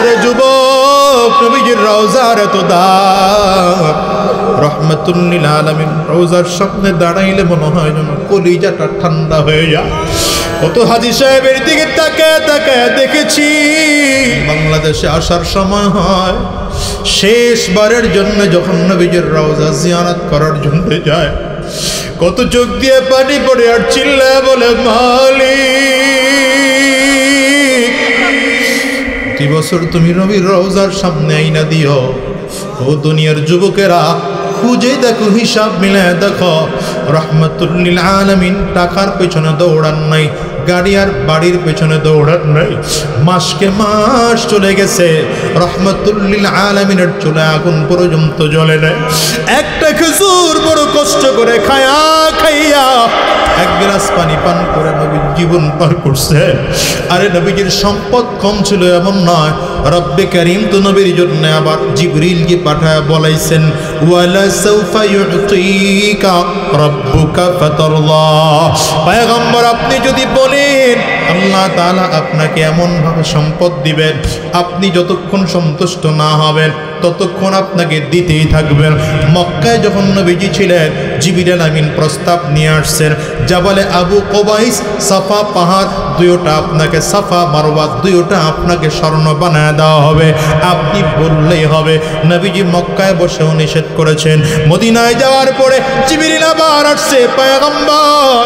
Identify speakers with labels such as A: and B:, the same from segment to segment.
A: ওরে যুবক, নবীজির রওজার এত দাম। রহমাতুল লিল আলামিন রওজার সামনে দাঁড়াইলে মনে হয় যেন কলিজাটা ঠান্ডা হয়ে যায়। কত হাজী সাহেবের দিকে তাকায় তাকায় দেখেছি। বাংলাদেশে আসার সময় হয়, শেষবারের জন্য যখন নবীজির রওজা জিয়ারত করার জন্য যায়, কত চোখ দিয়ে পানি পড়ে আর চিল্লায় বলে, মালিক, প্রতি বছর তুমি নবীর রওজার সামনে আইনা দিও। ও দুনিয়ার যুবকেরা, খুঁজে দেখো, হিসাব মিলায় দেখো, রহমাতুল লিল আলামিন টাকার পেছনে দৌড়ান নাই, গাড়ি আর বাড়ির পেছনে দৌড়ান নাই। মাসকে মাস চলে গেছে, রহমাতুল লিল আলামিনের চুলে আগুন পর্যন্ত জ্বলে নাই। একটা খেজুর বড় কষ্ট করে খায়া খাইয়া এক গ্লাস পানি পান করে নবীর জীবন পার করছে। আরে নবীজির সম্পদ কম ছিল এমন নয়, রব্বে কারীম তো নবীর জন্য আবার জিবরিলকে পাঠায় বলাইছেন, ওয়ালা সাউফা ইউতিকা রাব্বুকা ফাতারদা। পয়গম্বর, আপনি যদি বলেন আল্লাহ তাআলা আপনাকে এমন ভাবে সম্পদ দিবেন, আপনি যতক্ষণ সন্তুষ্ট না হবেন ততক্ষণ আপনাকে দিতেই থাকবেন। মক্কায় যখন নবীজি ছিলেন, জিবরিল আমিন প্রস্তাব নিয়ে আসছেন, জাবালে আবু কুবাইস, সাফা পাহাড় দুইটা আপনাকে, সাফা মারওয়া দুইটা আপনাকে স্বর্ণ বানায় দেওয়া হবে, আপনি বললেই হবে। নবীজি মক্কায় বসেও নিষেধ করেছেন। মদিনায় যাওয়ার পরে জিবরিল আবার আসছে, পয়গম্বর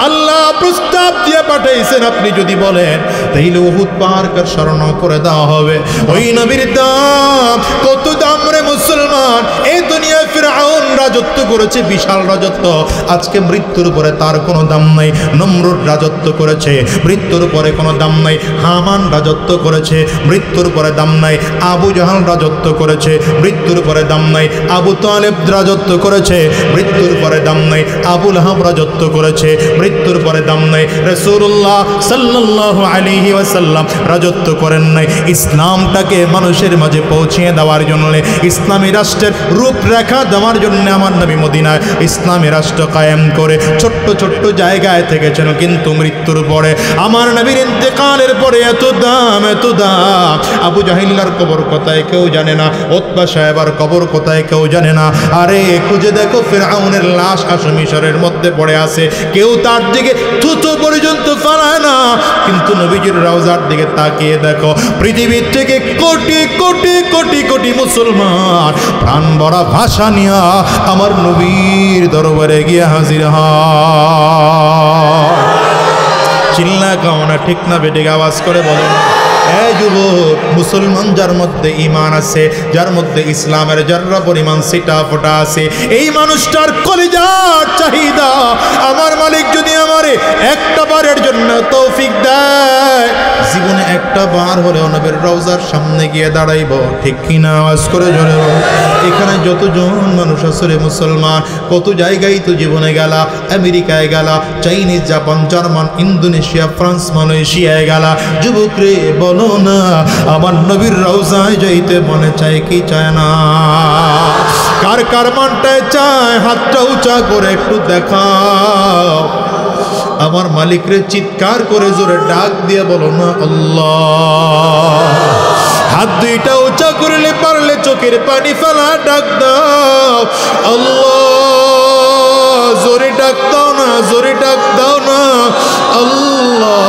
A: আল্লাহ প্রস্তাব দিয়ে পাঠাইছেন, আপনি যদি বলেন তাইলে উহুদ পাহাড়কে স্মরণ করে দেওয়া হবে। ওই নবীর দাম কত দাম রে মুসলমান! এই দুনিয়ায় ফিরআউন রাজত্ব করেছে, বিশাল রাজত্ব, আজকে মৃত্যুর পরে তার কোনো দাম নাই। নমরুদ রাজত্ব করেছে, মৃত্যুর পরে কোনো দাম নাই। হামান রাজত্ব করেছে, মৃত্যুর পরে দাম নাই। আবু জাহাল রাজত্ব করেছে, মৃত্যুর পরে দাম নাই। আবু তালেব রাজত্ব করেছে, মৃত্যুর পরে দাম নাই। আবু লাহাব রাজত্ব করেছে, মৃত্যুর পরে দাম নাই। রাসূলুল্লাহ সাল্লাল্লাহু আলাইহি ওয়াসাল্লাম রাজত্ব করেন নাই। ইসলামটাকে মানুষের মাঝে পৌঁছে দেওয়ার জন্য, ইসলামী রাষ্ট্রের রূপরেখা দেওয়ার জন্য আমার নবী মদিনায় ইসলামী রাষ্ট্র কায়েম করে ছোট্ট ছোট্ট জায়গায় থেকেছেন। কিন্তু মৃত্যুর পরে, আমার নবীর ইন্তেকালের পরে এত দাম, এত দাম। আবু জাহিলার কবর কোথায় কেউ জানে না, উতবা সাহেবার কবর কোথায় কেউ জানে না। আরে খুঁজে দেখো, ফিরআউনের লাশ আসো মিশরের মধ্যে পড়ে আছে, কেউ তার দিকে থুতু পর্যন্ত ফেলায় না। কিন্তু নবীজির রওজার দিকে তাকিয়ে দেখো, পৃথিবীর থেকে কোটি কোটি কোটি কোটি মুসলমান প্রাণ ভরা ভাষা নিয়ে আমার নবীর দরবারে গিয়ে হাজির হয়। চিল্লা কামনা ঠিক না বেটে আওয়াজ করে বলো না। এই যুবক, মুসলমান যার মধ্যে ঈমান আছে, যার মধ্যে ইসলামের যাররা পরিমাণ সিটা ফোটা আছে, এই মানুষটার কলিজার চাহিদা আমার মালিক যদি আমারে একটা বারের জন্য তৌফিক দেয়, জীবনে একটা বার হলেও নবীর রওজার সামনে গিয়ে দাঁড়াইব। ঠিক কিনা আওয়াজ করে জোরে বল। এখানে যতজন মানুষ আছে রে মুসলমান, কত জায়গায় তো জীবনে গেলা, আমেরিকায় গেলা, Chinese, Japan, German, Indonesia, France, মালয়েশিয়ায় গেলা। যুবক রে, বলো না আমার নবীর রওজায় যাইতে মনে চায় কি চায় না? কার কার মনটায় চায় হাতটা উঁচা করে একটু দেখাও। আমার মালিক রে চিৎকার করে জোরে ডাক দিয়ে বলো না আল্লাহ। হাত দুইটা উঁচা করলে, পারলে চোখের পানি ফেলা ডাক দাও আল্লাহ। জোরে ডাক দাও না, জোরে ডাক দাও না আল্লাহ।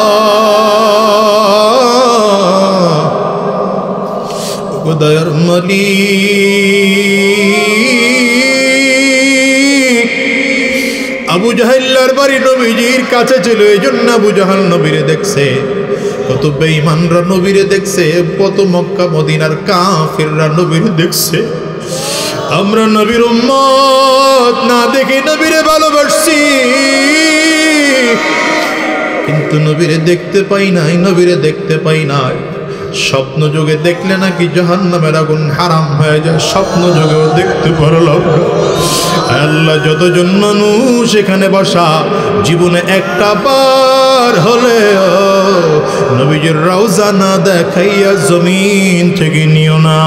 A: দয়ার মালিক, আবু জাহেলের বাড়ি নবীজির কাছে ছিল, এই জন্য আবু জাহাল নবীরে দেখছে। কত বেঈমানরা নবীরে দেখছে, কত মক্কা মদিনার কাফিররা নবীরে দেখছে। আমরা নবীর উম্মত না দেখে নবীরে ভালোবাসছি, কিন্তু নবীরে দেখতে পাই নাই, নবীরে দেখতে পাই নাই। স্বপ্ন যোগে দেখলে নাকি জাহান্নামের আগুন হারাম হয়ে যায়, স্বপ্ন যোগেও দেখতে পারলাম। আল্লাহ, যতজন মানুষ এখানে বসা, জীবনে একটা বার হলে নবীজির রওজা না দেখাইয়া জমিন থেকে নিও না।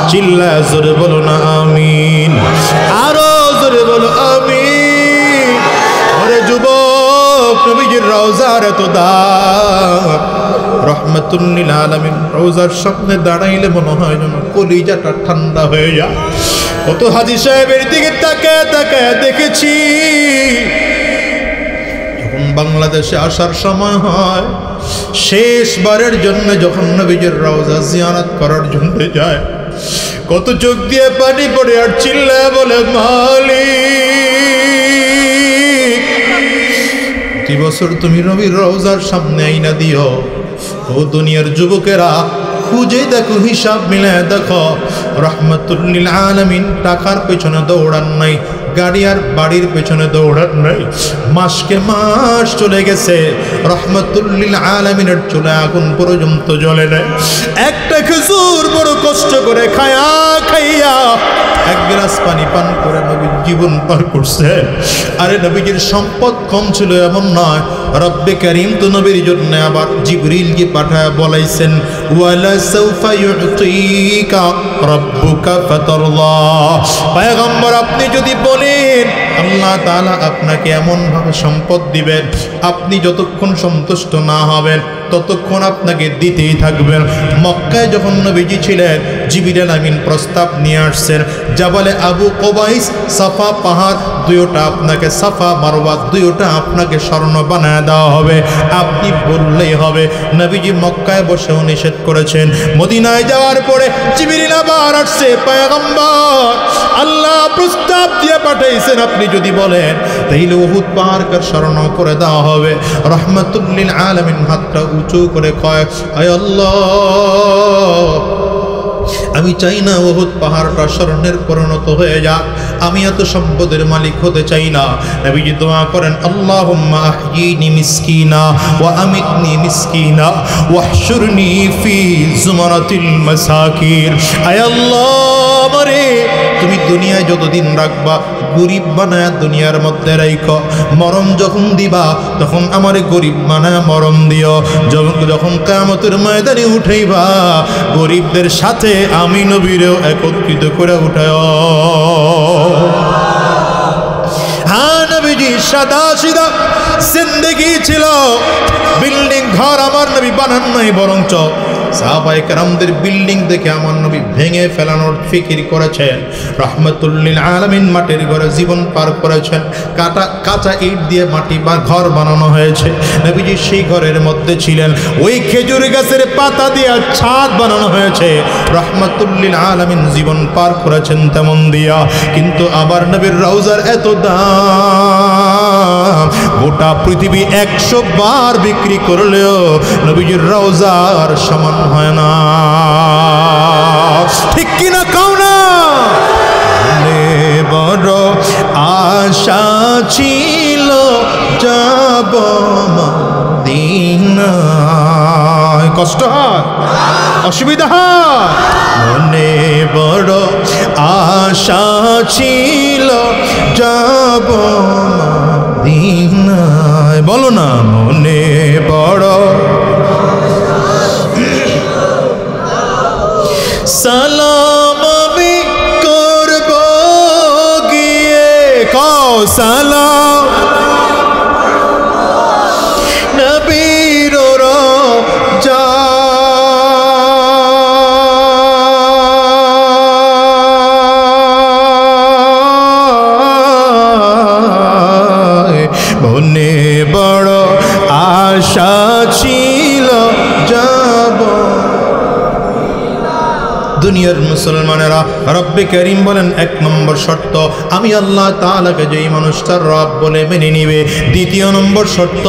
A: চিল্লা জোরে বলো না আমিন, আরো জোরে বলো আমিন। ওরে যুবক, নবীজির রওজার এত দাম, রহমাতুল লিল আলামিন রওজার সামনে দাঁড়াইলে মনে হয় যেন কলিজাটা ঠান্ডা হয়ে যায়। কত হাজী সাহেবের দিকে তাকায় তাকায় দেখেছি, যখন বাংলাদেশে আসার সময় হয়, শেষবারের জন্য যখন নবীজির রওজা জিয়ারত করার জন্য যায়, কত চোখ দিয়ে পানি পড়ে আর চিল্লায় বলে, মালিক প্রতি বছর তুমি নবীর রওজার সামনে আইনা দিও। ও দুনিয়ার যুবকেরা খুঁজে দেখো, হিসাব মিলায় দেখো, রহমাতুল লিল আলামিন টাকার পেছনে দৌড়ান নাই, গাড়ি আর বাড়ির পেছনে দৌড়ান নাই। মাসকে মাস চলে গেছে, রহমাতুল লিল আলামিনের চুলে আগুন পর্যন্ত জ্বলে নাই। একটা খেজুর বড় কষ্ট করে খায়া খাইয়া এক গ্লাস পানি পান করে নবীর জীবন পার করছে। আরে নবীজির সম্পদ কম ছিল এমন নয়, রব্বে কারীম তো নবীর জন্য আবার জিবরিলকে পাঠায় বলাইছেন, ওয়ালা সাউফা ইউতিকা রাব্বুকা ফাতারদা। পয়গম্বর আপনি যদি বলেন আল্লাহ তাআলা আপনাকে এমন ভাবে সম্পদ দিবেন, আপনি যতক্ষণ সন্তুষ্ট না হবেন ততক্ষণ আপনাকে দিতেই থাকবেন। মক্কায় যখন নবীজি ছিলেন, জিবরিল আমিন প্রস্তাব নিয়ে আসছেন, জাবালে আবু কুবাইস, সাফা পাহাড় দুইটা আপনাকে, সাফা মারওয়া দুইটা আপনাকে স্বর্ণ বানায় দেওয়া হবে, আপনি বললেই হবে। নবীজি মক্কায় বসেও নিষেধ করেছেন। মদিনায় যাওয়ার পরে জিবরিল আবার আসছে, পয়গম্বর আল্লাহ প্রস্তাব দিয়ে পাঠাইছেন, আপনি যদি বলেন তাইলে উহুদ পাহাড়কে স্মরণ করে দেওয়া হবে। রহমাতুল লিল আলামিন হাতটা উঁচু করে কয়, আয় আল্লাহ, আমি চাই না উহুদ পাহাড়টা স্মরণের পরিণত হয়ে যাক, আমি এত সম্পদের মালিক হতে চাই না। নবীজি দোয়া করেন, আল্লাহুম্মা আহয়িনি মিসকিনা ওয়া আমিতনি মিসকিনা ওয়াহশুরনি ফি জুমারাতিল মাসাকিন। আয় আল্লাহ, আমারে তুমি দুনিয়ায় যতদিন রাখবা গরিব বানায় দুনিয়ার মধ্যে রাইখো, মরণ যখন দিবা তখন আমারে গরিব বানায় মরণ দিও। যখন কিয়ামতের ময়দানে উঠাইবা গরিবদের সাথে আমি নবীরেও একত্রিত করে উঠায়। হ্যাঁ, নবীজি সাদা সিধা জিন্দেগি ছিল, বিল্ডিং ঘর আমার নবী বানান নাই, বরঞ্চ সাহাবায়ে কেরামদের বিল্ডিং দেখে আমার নবী ভেঙে ফেলানোর ফিকির করেছেন। রহমাতুল লিল আলামিন মাটির ঘরে জীবন পার করেছেন, কাঁচা ইট দিয়ে মাটি বা ঘর বানানো হয়েছে, নবীজি সেই ঘরের মধ্যে ছিলেন। ওই খেজুর গাছের পাতা দিয়ে ছাদ বানানো হয়েছে, রহমাতুল লিল আলামিন জীবন পার করেছেন তেমন দিয়া। কিন্তু আবার নবীর রওজার এত দাম, গোটা পৃথিবী 100 বার বিক্রি করলেও নবীজির রওজার সমান হয় না। ঠিক কিনা কাও না? বড় আশা ছিল যাব মদিনায়, কষ্ট হয়, অসুবিধা হয়, মনে বড় আশা ছিল যাব মদিনায়। বলো না, মনে বড় সালাম আমি করব গিয়ে, কও সালাম নবীর রওজা। মনে বড় আশা ছিল যাব। দুনিয়ার মুসলমানেরা, রব্বে কারীম বলেন 1 নম্বর শর্ত, আমি আল্লাহ তাআলাকে যেই মানুষটার রব বলে মেনে নিবে। 2 নম্বর শর্ত,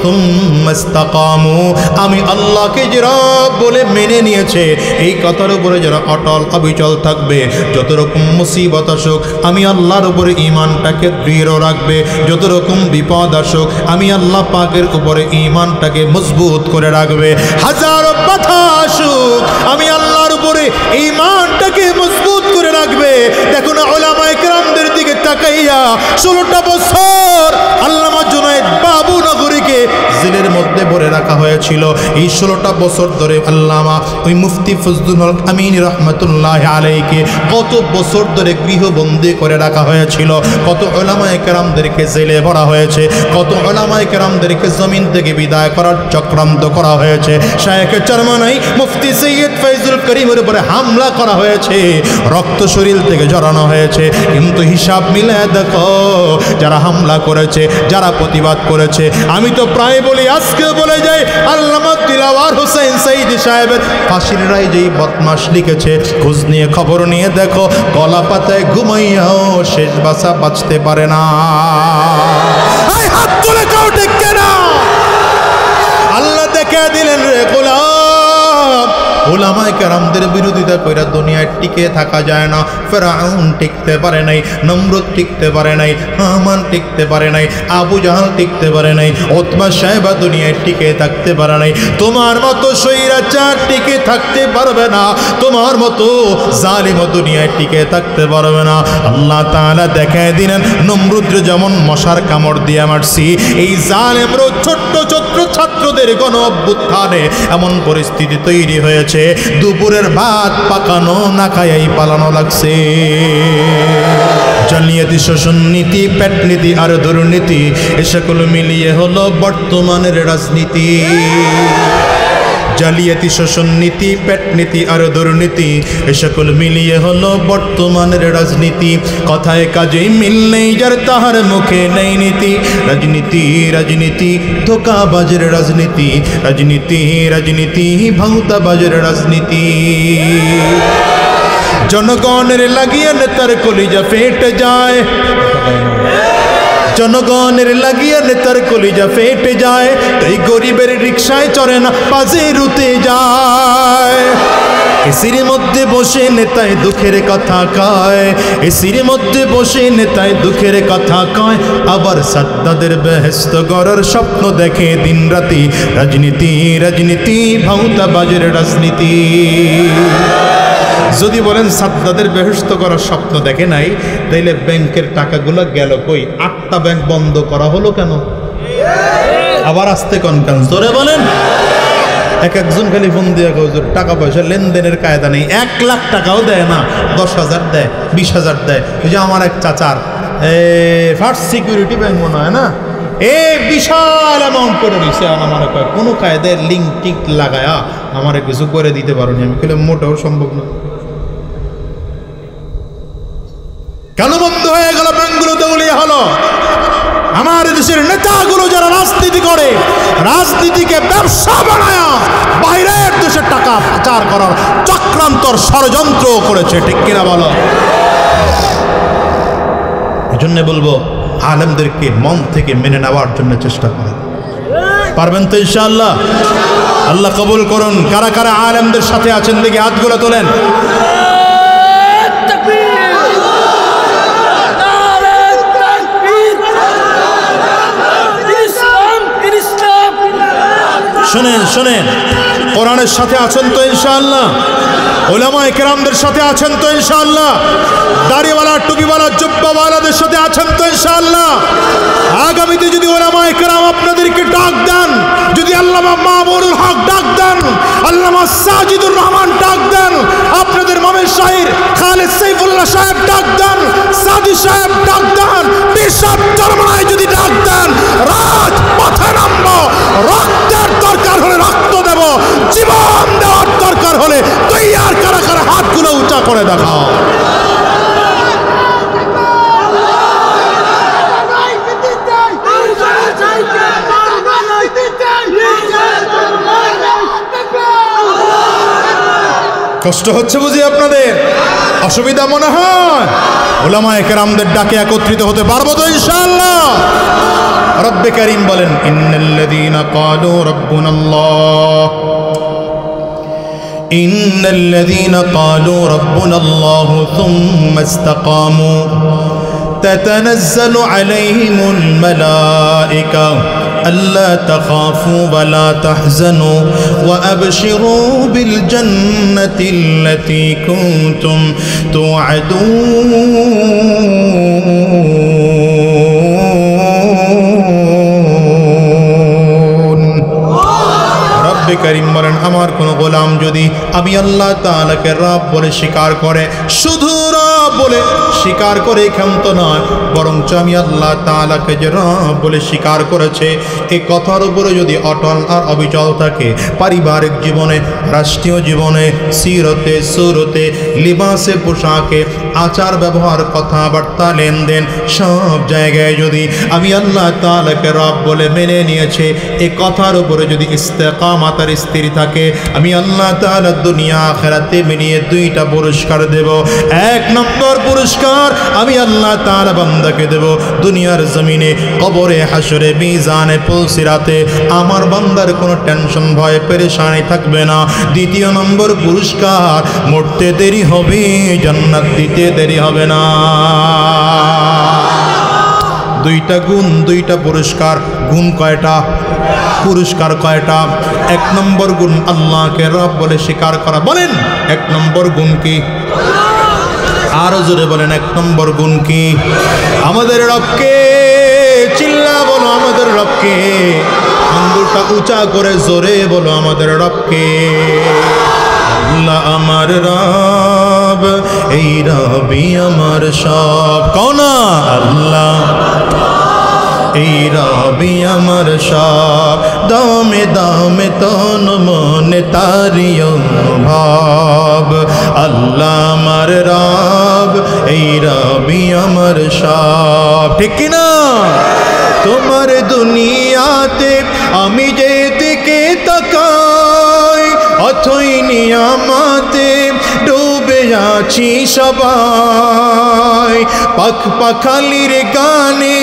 A: তুম্মাস্তাকামু, আমি আল্লাহকে যে রব বলে মেনে নিয়েছে এই কথার উপরে যারা অটল অবিচল থাকবে, যত রকম মুসিবত আসুক আমি আল্লাহর উপরে ঈমানটাকে দৃঢ় রাখবে, যত রকম বিপদ আসুক আমি আল্লাহ পাকের উপরে ঈমানটাকে মজবুত করে রাখবে, হাজারো বাধা আসুক আমি আল্লাহর উপরে ঈমানটাকে মজবুত করে রাখবে। দেখুন উলামায়ে কেরামদের দিকে তাকাইয়া 16টা বছর আল্লামা জুনায়েদ বাবু নগরীকে জেলের মধ্যে ভরে রাখা হয়েছিল। এই 16টা বছর ধরে আল্লামা ওই মুফতি ফজলুল হক আমিন রহমতুল্লাহ আলাইকে কত বছর ধরে গৃহবন্দী করে রাখা হয়েছিল, কত উলামায়ে কেরামদেরকে জেলে ভরা হয়েছে, কত উলামায়ে কেরামদেরকে জমিন থেকে বিদায় করার চক্রান্ত করা হয়েছে। শায়েখ চরমনাই মুফতি সৈয়দ ফয়জুল করিমের উপরে হামলা করা হয়েছে, রক্ত শরীর থেকে ঝরানো হয়েছে। কিন্তু হিসাব মিলে দেখো, যারা হামলা করেছে, যারা প্রতিবাদ করেছে, আমি তো প্রায় বলি, আজকে বলে যাই, আল্লামা দিলওয়ার হোসেন সাইদি সাহেবের ফাঁসির রায় যেই বদমাশ লিখেছে, খোঁজ নিয়ে খবর নিয়ে দেখো, কলা পাতায় ঘুমাইয়াও শেষ বাসা বাঁচতে পারে না। হাত তুলে কাউ ডেকে না, আল্লাহ দেখে দিলেন রে গোলাম, উলামায়ে কেরামদের বিরোধিতা কইরা দুনিয়ায় টিকে থাকা যায় না। ফেরাউন টিকতে পারে নাই, নমরুদ টিকতে পারে নাই, হামান টিকতে পারে নাই, আবু জাহাল টিকতে পারে নাই, উতবা সাহেবা দুনিয়ায় টিকে থাকতে পারে নাই। তোমার মতো স্বৈরাচার টিকে থাকতে পারবে না, তোমার মতো জালিম দুনিয়ায় টিকে থাকতে পারবে না। আল্লাহ তাআলা দেখায় দিলেন, নমরুদরে যেমন মশার কামড় দিয়ে মারছি, এই জালেমরও ছোট্ট ছোট্ট ছাত্রদের গণ অভ্যুত্থানে এমন পরিস্থিতি তৈরি হয়েছে, দুপুরের ভাত পাকানো না খাইয়াই পালানো লাগছে। জালিয়াতি, শোষণ নীতি, পেট নীতি আর দুর্নীতি, এ সকল মিলিয়ে হলো বর্তমানের রাজনীতি। জালিয়াতি, শোষণ নীতি, পেট নীতি আর দুর্নীতি, এ সকল মিলিয়ে হলো বর্তমানের রাজনীতি। কথায় কাজে মিল নেই যার, তাহার মুখে নেই নীতি। রাজনীতি রাজনীতি ধোঁকাবাজের রাজনীতি, রাজনীতি রাজনীতি ভাউতাবাজের রাজনীতি। জনগণের লাগিয়ে নেতার কলিজা ফেটে যায়, জনগণের লাগিয়ে নেতার কলিজা ফেটে যায়, এই গরিবের রিকশায় চড়ে না, বাজে রুতে যায়। এসির মধ্যে বসে নেতায় দুঃখের কথা কয়, এসির মধ্যে বসে নেতায় দুঃখের কথা কয়, আবার সাদ্দাদের বেহেশত গড়ার স্বপ্ন দেখে দিন রাতি। রাজনীতি রাজনীতি ভাউতাবাজের রাজনীতি। যদি বলেন সাদ্দাদের বেহেশত করার স্বপ্ন দেখে নাই, তাইলে ব্যাংকের টাকাগুলো গেল কই? 8টা ব্যাংক বন্ধ করা হলো কেন? আবার আসতে কনকান জোরে বলেন। এক একজন খালি ফোন দিয়ে হুজুর টাকা পয়সা লেনদেনের কায়দা নেই, 1 লাখ টাকাও দেয় না, 10,000 দেয়, 20,000 দেয়। ওই যে আমার এক চাচার ফার্স্ট সিকিউরিটি ব্যাংক মনে হয় না, বিশাল অ্যামাউন্ট করে দিচ্ছে। আমার কয় কোনো কায়দায় লিঙ্ক টিক লাগায়া আমার কিছু করে দিতে পারো নি। আমি বলে মোটেও সম্ভব না। কেন বন্ধ হয়ে গেল ব্যাংকগুলো? দেউলিয়া হলো। আমার দেশের নেতাগুলো যারা রাজনীতি করে, রাজনীতিকে ব্যবসা বানায়া বাইরের দেশের টাকা পাচার করার চক্রান্তর ষড়যন্ত্র করেছে, ঠিক কিনা বলো? এজন্য বলবো, আলেমদেরকে মন থেকে মেনে নেওয়ার জন্য চেষ্টা করেন। পারবেন তো ইনশাআল্লাহ? আল্লাহ কবুল করুন। কারা কারা আলেমদের সাথে আছেন দেখি হাতগুলো তোলেন। শোনেন শোনেন, কোরআনের সাথে আছেন তো ইনশাআল্লাহ? উলামায়ে কেরামদের সাথে আছেন তো ইনশাআল্লাহ? দাড়িওয়ালা টুপিওয়ালা জুব্বাওয়ালাদের সাথে আছেন তো ইনশাআল্লাহ? আগামীতে যদি উলামায়ে কেরাম আপনাদেরকে ডাক দেন, যদি আল্লামা মামুনুল হক ডাক দেন, আল্লামা সাজিদুর রহমান ডাক দেন, আপনাদের মামের শাহির খালেদ সাইফুল্লাহ সাহেব ডাক দেন, সাদি সাহেব ডাক দেন, বিশাল চরমনায় যদি ডাক দেন, রাজ পথে নামবো। রক্তের দরকার হলে রক্ত দেব, জীবন দেওয়ার দরকার হলে তৈয়ার। কারা কারা হাতগুলো উঁচা করে দেখাও। কষ্ট হচ্ছে বুঝি আপনাদের? অসুবিধা মনে হয়? উলামায়ে কেরামদের ডাকে একত্রিত হতে পারবো তো ইনশাআল্লাহ? রব্বে কারীম বলেন, ইন্নাল্লাযীনা ক্বালু রাব্বুনাল্লাহ, ইন্নাল্লাযীনা ক্বালু রাব্বুনাল্লাহু সুম্মা ইসতাকামু তাতানাজ্জালু আলাইহিমুল মালায়েকা ألا تخافوا ولا تحزنوا وأبشروا بالجنة التي كنتم توعدون রব্বে করিম বলেন আমার কোন গোলাম যদি আমি আল্লাহ তাআলাকে রব বলে স্বীকার করে, শুধু রব বলে স্বীকার করে ক্ষান্ত নয়, বরঞ্চ আমি আল্লাহ তাআলাকে যে রব বলে স্বীকার করেছে এই কথার উপরে যদি অটল আর অবিচল থাকে, পারিবারিক জীবনে, রাষ্ট্রীয় জীবনে, সিরতে সুরতে, লিবাসে পোশাকে, আচার ব্যবহার, কথাবার্তা, লেনদেন সব জায়গায় যদি আমি আল্লাহ তাআলাকে রব বলে মেনে নিয়েছে এই কথার উপরে যদি ইস্তেকামাতের স্থির থাকে, আমি আল্লাহ তাআলা দুনিয়া আখিরাতে মিলিয়ে দুইটা পুরস্কার দেব। এক নম্বর পুরস্কার আমি আল্লাহ তাআলা বান্দাকে দেব দুনিয়ার জমিনে, কবরে, হাসরে, মিজানে, পুলসিরাতে আমার বান্দার কোনো টেনশন, ভয়, পেরেশানি থাকবে না। দ্বিতীয় নম্বর পুরস্কার, মরতে দেরি হবে, জান্নাত দিতে দেরি হবে না। দুইটা গুণ, দুইটা পুরস্কার। গুণ কয়টা? পুরস্কার কয়টা? এক নম্বর গুণ আল্লাহকে রব বলে স্বীকার করা। বলেন এক নম্বর গুণ কি? আরো জোরে বলেন এক নম্বর গুণ কি? আমাদের রবকে চিল্লা বলো, আমাদের রবকে। আঙ্গুলটা উঁচা করে জোরে বলো, আমাদের রবকে। আল্লাহ আমার রব, এই রবি আমার সব। কও না আল্লাহ এই রবি আমার সব, দামে দামে তন মনে তারি অনুভব। আল্লাহ আমার রব, এই রবি আমার সব। ঠিক কিনা? তোমার দুনিয়াতে আমি যেদিকে তাকাই, অথই নিয়ামতে ডুবে আছি সবাই। পাখ পাখালির গানে,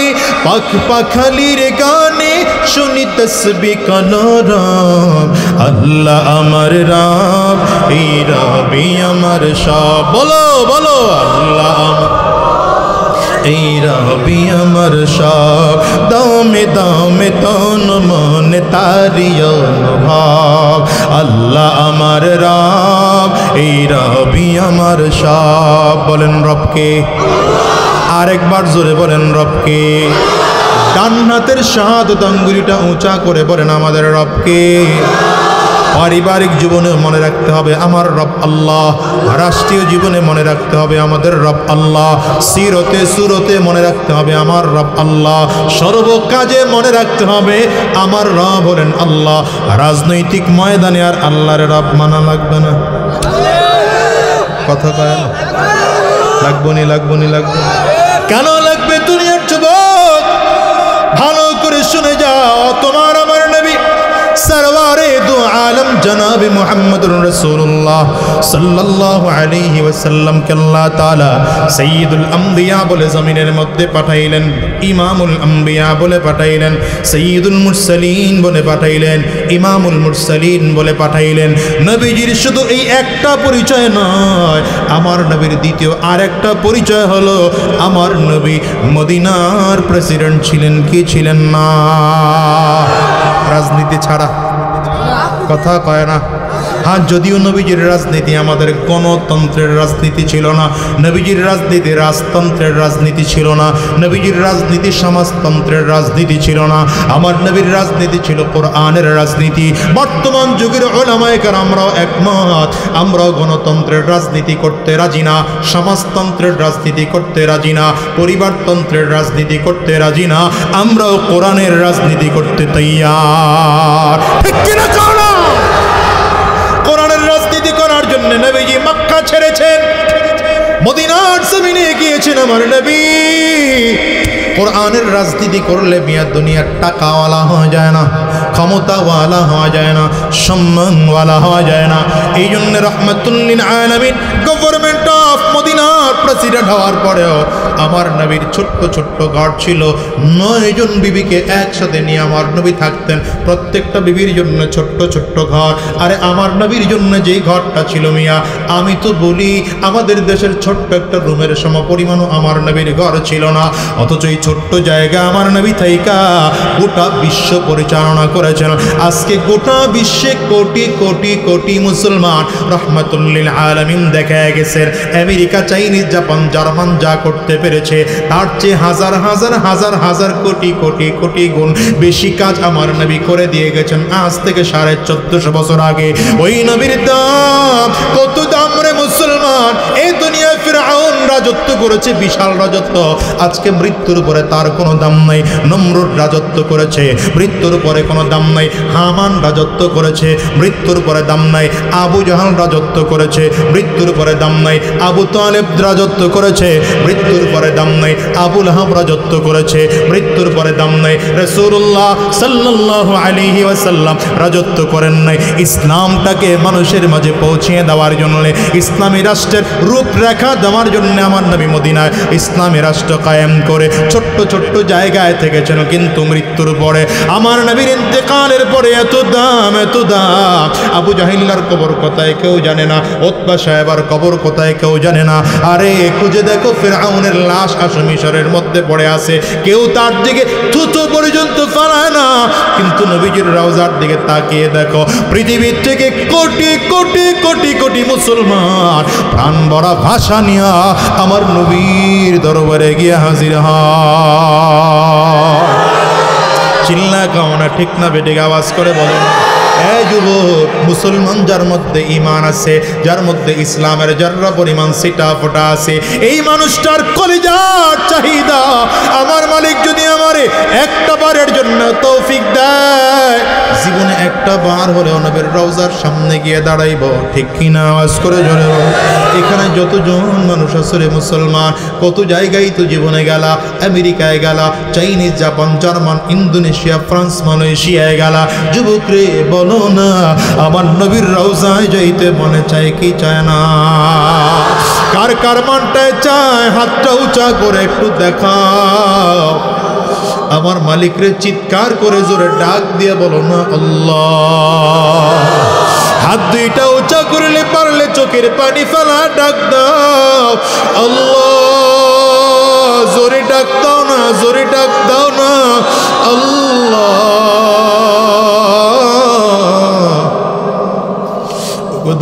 A: পাখ পাখালির গানে শুনি তসবিহ কলরব। আল্লাহ আমার রব, এই রবি আমার সব। বলো বলো আল্লাহ আমার এই রবি আমার সব, দামে দামে তন মনে তারি অনুভব। আল্লাহ আমার রব, এই রবি আমার সব। বলেন রবকে। আরেকবার জোরে বলেন রবকে। ডান হাতের শাহাদাত আঙ্গুলিটা উঁচা করে বলেন আমাদের রবকে। পারিবারিক জীবনে মনে রাখতে হবে আমার রব আল্লাহ, রাষ্ট্রীয় জীবনে মনে রাখতে হবে আমাদের রব আল্লাহ, সিরতে সুরতে মনে রাখতে হবে আমার রব আল্লাহ, সর্ব কাজে মনে রাখতে হবে আমার রব হলেন আল্লাহ। রাজনৈতিক ময়দানে আর আল্লাহর রব মানা লাগবে না। কথা কয় না? লাগবো নি লাগবো নি লাগবে। কেন লাগবে? দুনিয়ার যুবক ভালো করে শুনে যাও, তোমার আমার নবী সরওয়ারে দু আলম জনাব মুহাম্মদুর রাসূলুল্লাহ সাল্লাল্লাহু আলাইহি ওয়াসাল্লাম কে আল্লাহ তাআলা সাইয়্যিদুল আম্বিয়া বলে জমিনের মধ্যে পাঠাইলেন, ইমামুল আম্বিয়া বলে পাঠাইলেন, সাইয়্যিদুল মুরসালিন বলে পাঠাইলেন, ইমামুল মুরসালিন বলে পাঠাইলেন। নবীজির শুধু এই একটা পরিচয় নয়, আমার নবীর দ্বিতীয় আরেকটা পরিচয় হলো আমার নবী মদিনার প্রেসিডেন্ট ছিলেন কি ছিলেন না? রাজনীতি ছাড়া। কথা কয় না? হ্যাঁ, যদিও নবীজির রাজনীতি আমাদের গণতন্ত্রের রাজনীতি ছিল না, নবীজির রাজনীতি রাজতন্ত্রের রাজনীতি ছিল না, নবীজির রাজনীতি সমাজতন্ত্রের রাজনীতি ছিল না, আমার নবীর রাজনীতি ছিল কোরআনের রাজনীতি। বর্তমান যুগের উলামায়ে কেরামরাও একমত, আমরাও গণতন্ত্রের রাজনীতি করতে রাজি না, সমাজতন্ত্রের রাজনীতি করতে রাজি না, পরিবারতন্ত্রের রাজনীতি করতে রাজি না, আমরাও কোরআনের রাজনীতি করতে তৈয়ার। ঠিক কিনা? কোরআনের রাজনীতি করার জন্য নবীজি মক্কা ছেড়েছেন, মদিনার জমিনে গিয়েছেন আমার নবী। কোরআনের রাজনীতি করলে মিয়া দুনিয়ার টাকাওয়ালা হওয়া যায় না, ক্ষমতাওয়ালা হওয়া যায় না, সম্মানওয়ালা হওয়া যায় না। এই জন্য রাহমাতুল লিল আলামিন গভর্নমেন্ট অফ মদিনার প্রেসিডেন্ট হওয়ার পরেও আমার নবীর ছোট্ট ছোট্ট ঘর ছিল। 9 জন বিবিকে একসাথে নিয়ে আমার নবী থাকতেন, প্রত্যেকটা বিবির জন্য ছোট্ট ছোট্ট ঘর। আরে আমার নবীর জন্য যেই ঘরটা ছিল মিয়া, আমি তো বলি আমাদের দেশের ছোট্ট একটা রুমের সমপরিমাণও আমার নবীর ঘর ছিল না। অথচ এই ছোট্ট জায়গা আমার নবী থাইকা গোটা বিশ্ব পরিচালনা করেছেন। আজকে গোটা বিশ্বে কোটি কোটি কোটি মুসলমান রাহমাতুল লিল আলামিন দেখা গেছে। আমেরিকা, চাইনিজ, জাপান জার্মান যা করতে পেরেছে তার চেয়ে হাজার হাজার হাজার হাজার কোটি কোটি কোটি গুণ বেশি কাজ আমার নবী করে দিয়ে গেছেন আজ থেকে 1450 বছর আগে। ওই নবীর দাম কত দাম রে মুসলমান! এই দুনিয়ায় ফিরআউন রাজত্ব করেছে, বিশাল রাজত্ব, আজকে মৃত্যুর পরে তার কোনো দাম নাই। নমরুদ রাজত্ব করেছে, মৃত্যুর পরে কোনো দাম নাই। হামান রাজত্ব করেছে, মৃত্যুর পরে দাম নাই। আবু জাহাল রাজত্ব করেছে, মৃত্যুর পরে দাম নাই। আবু তালেব রাজত্ব করেছে, মৃত্যুর পরে দাম নাই। আবু লাহাব রাজত্ব করেছে, মৃত্যুর পরে দাম নাই। রাসূলুল্লাহ সাল্লাল্লাহু আলাইহি ওয়াসাল্লাম রাজত্ব করেন নাই। ইসলামটাকে মানুষের মাঝে পৌঁছিয়ে দেওয়ার জন্য, ইসলামী রাষ্ট্রের রূপরেখা দেওয়ার জন্য আমার নবী মদিনায় ইসলামী রাষ্ট্র কায়েম করে ছোট্ট ছোট্ট জায়গায় থেকেছেন। কিন্তু মৃত্যুর পরে আমার নবীর ইন্তেকালের পরে এত দাম, এত দাম। আবু জাহিল্লার কবর কোথায় কেউ জানে না, উতবা সাহেবার কবর কোথায় কেউ জানে না। আরে খুঁজে দেখো, ফিরআউনের লাশ আসো মিশরের মধ্যে পড়ে আছে, কেউ তার দিকে থুথু পর্যন্ত ফেলায় না। কিন্তু নবীজির রওজার দিকে তাকিয়ে দেখো, পৃথিবীর থেকে কোটি কোটি কোটি কোটি মুসলমান প্রাণ ভরা ভাষা নিয়ে আমার নবীর দরবারে গিয়ে হাজির হয়। চিল্লা কামনা ঠিক না বেটিক আওয়াজ করে বলো। এই যুবক, মুসলমান যার মধ্যে ঈমান আছে, যার মধ্যে ইসলামের যাররা পরিমাণ সিটা ফোটা আছে, এই মানুষটার কলিজার চাহিদা আমার মালিক যদি আমারে একটা বারের জন্য তৌফিক দেয়, জীবনে একটা বার হলেও নবীর রওজার সামনে গিয়ে দাঁড়াইব। ঠিক কিনা আওয়াজ করে জোরে বল। এখানে যতজন মানুষ আসলে মুসলমান, কত জায়গায় তো জীবনে গেলা, আমেরিকায় গেলা, Chinese, Japan, German, Indonesia, France, মালয়েশিয়ায় গেলা। যুবক রে বলো না, আমার নবীর রওজায় যাইতে মনে চায় কি চায় না? কার কার মনটায় চায় হাতটা উঁচা করে একটু দেখাও। আমার মালিকরে চিৎকার করে জোরে ডাক দিয়ে বলো না আল্লাহ। হাত দুইটা উঁচা করলে পারলে চোখের পানি ফেলা ডাক দাও আল্লাহ। জোরে ডাক দাও না, জোরে ডাক দাও না আল্লাহ।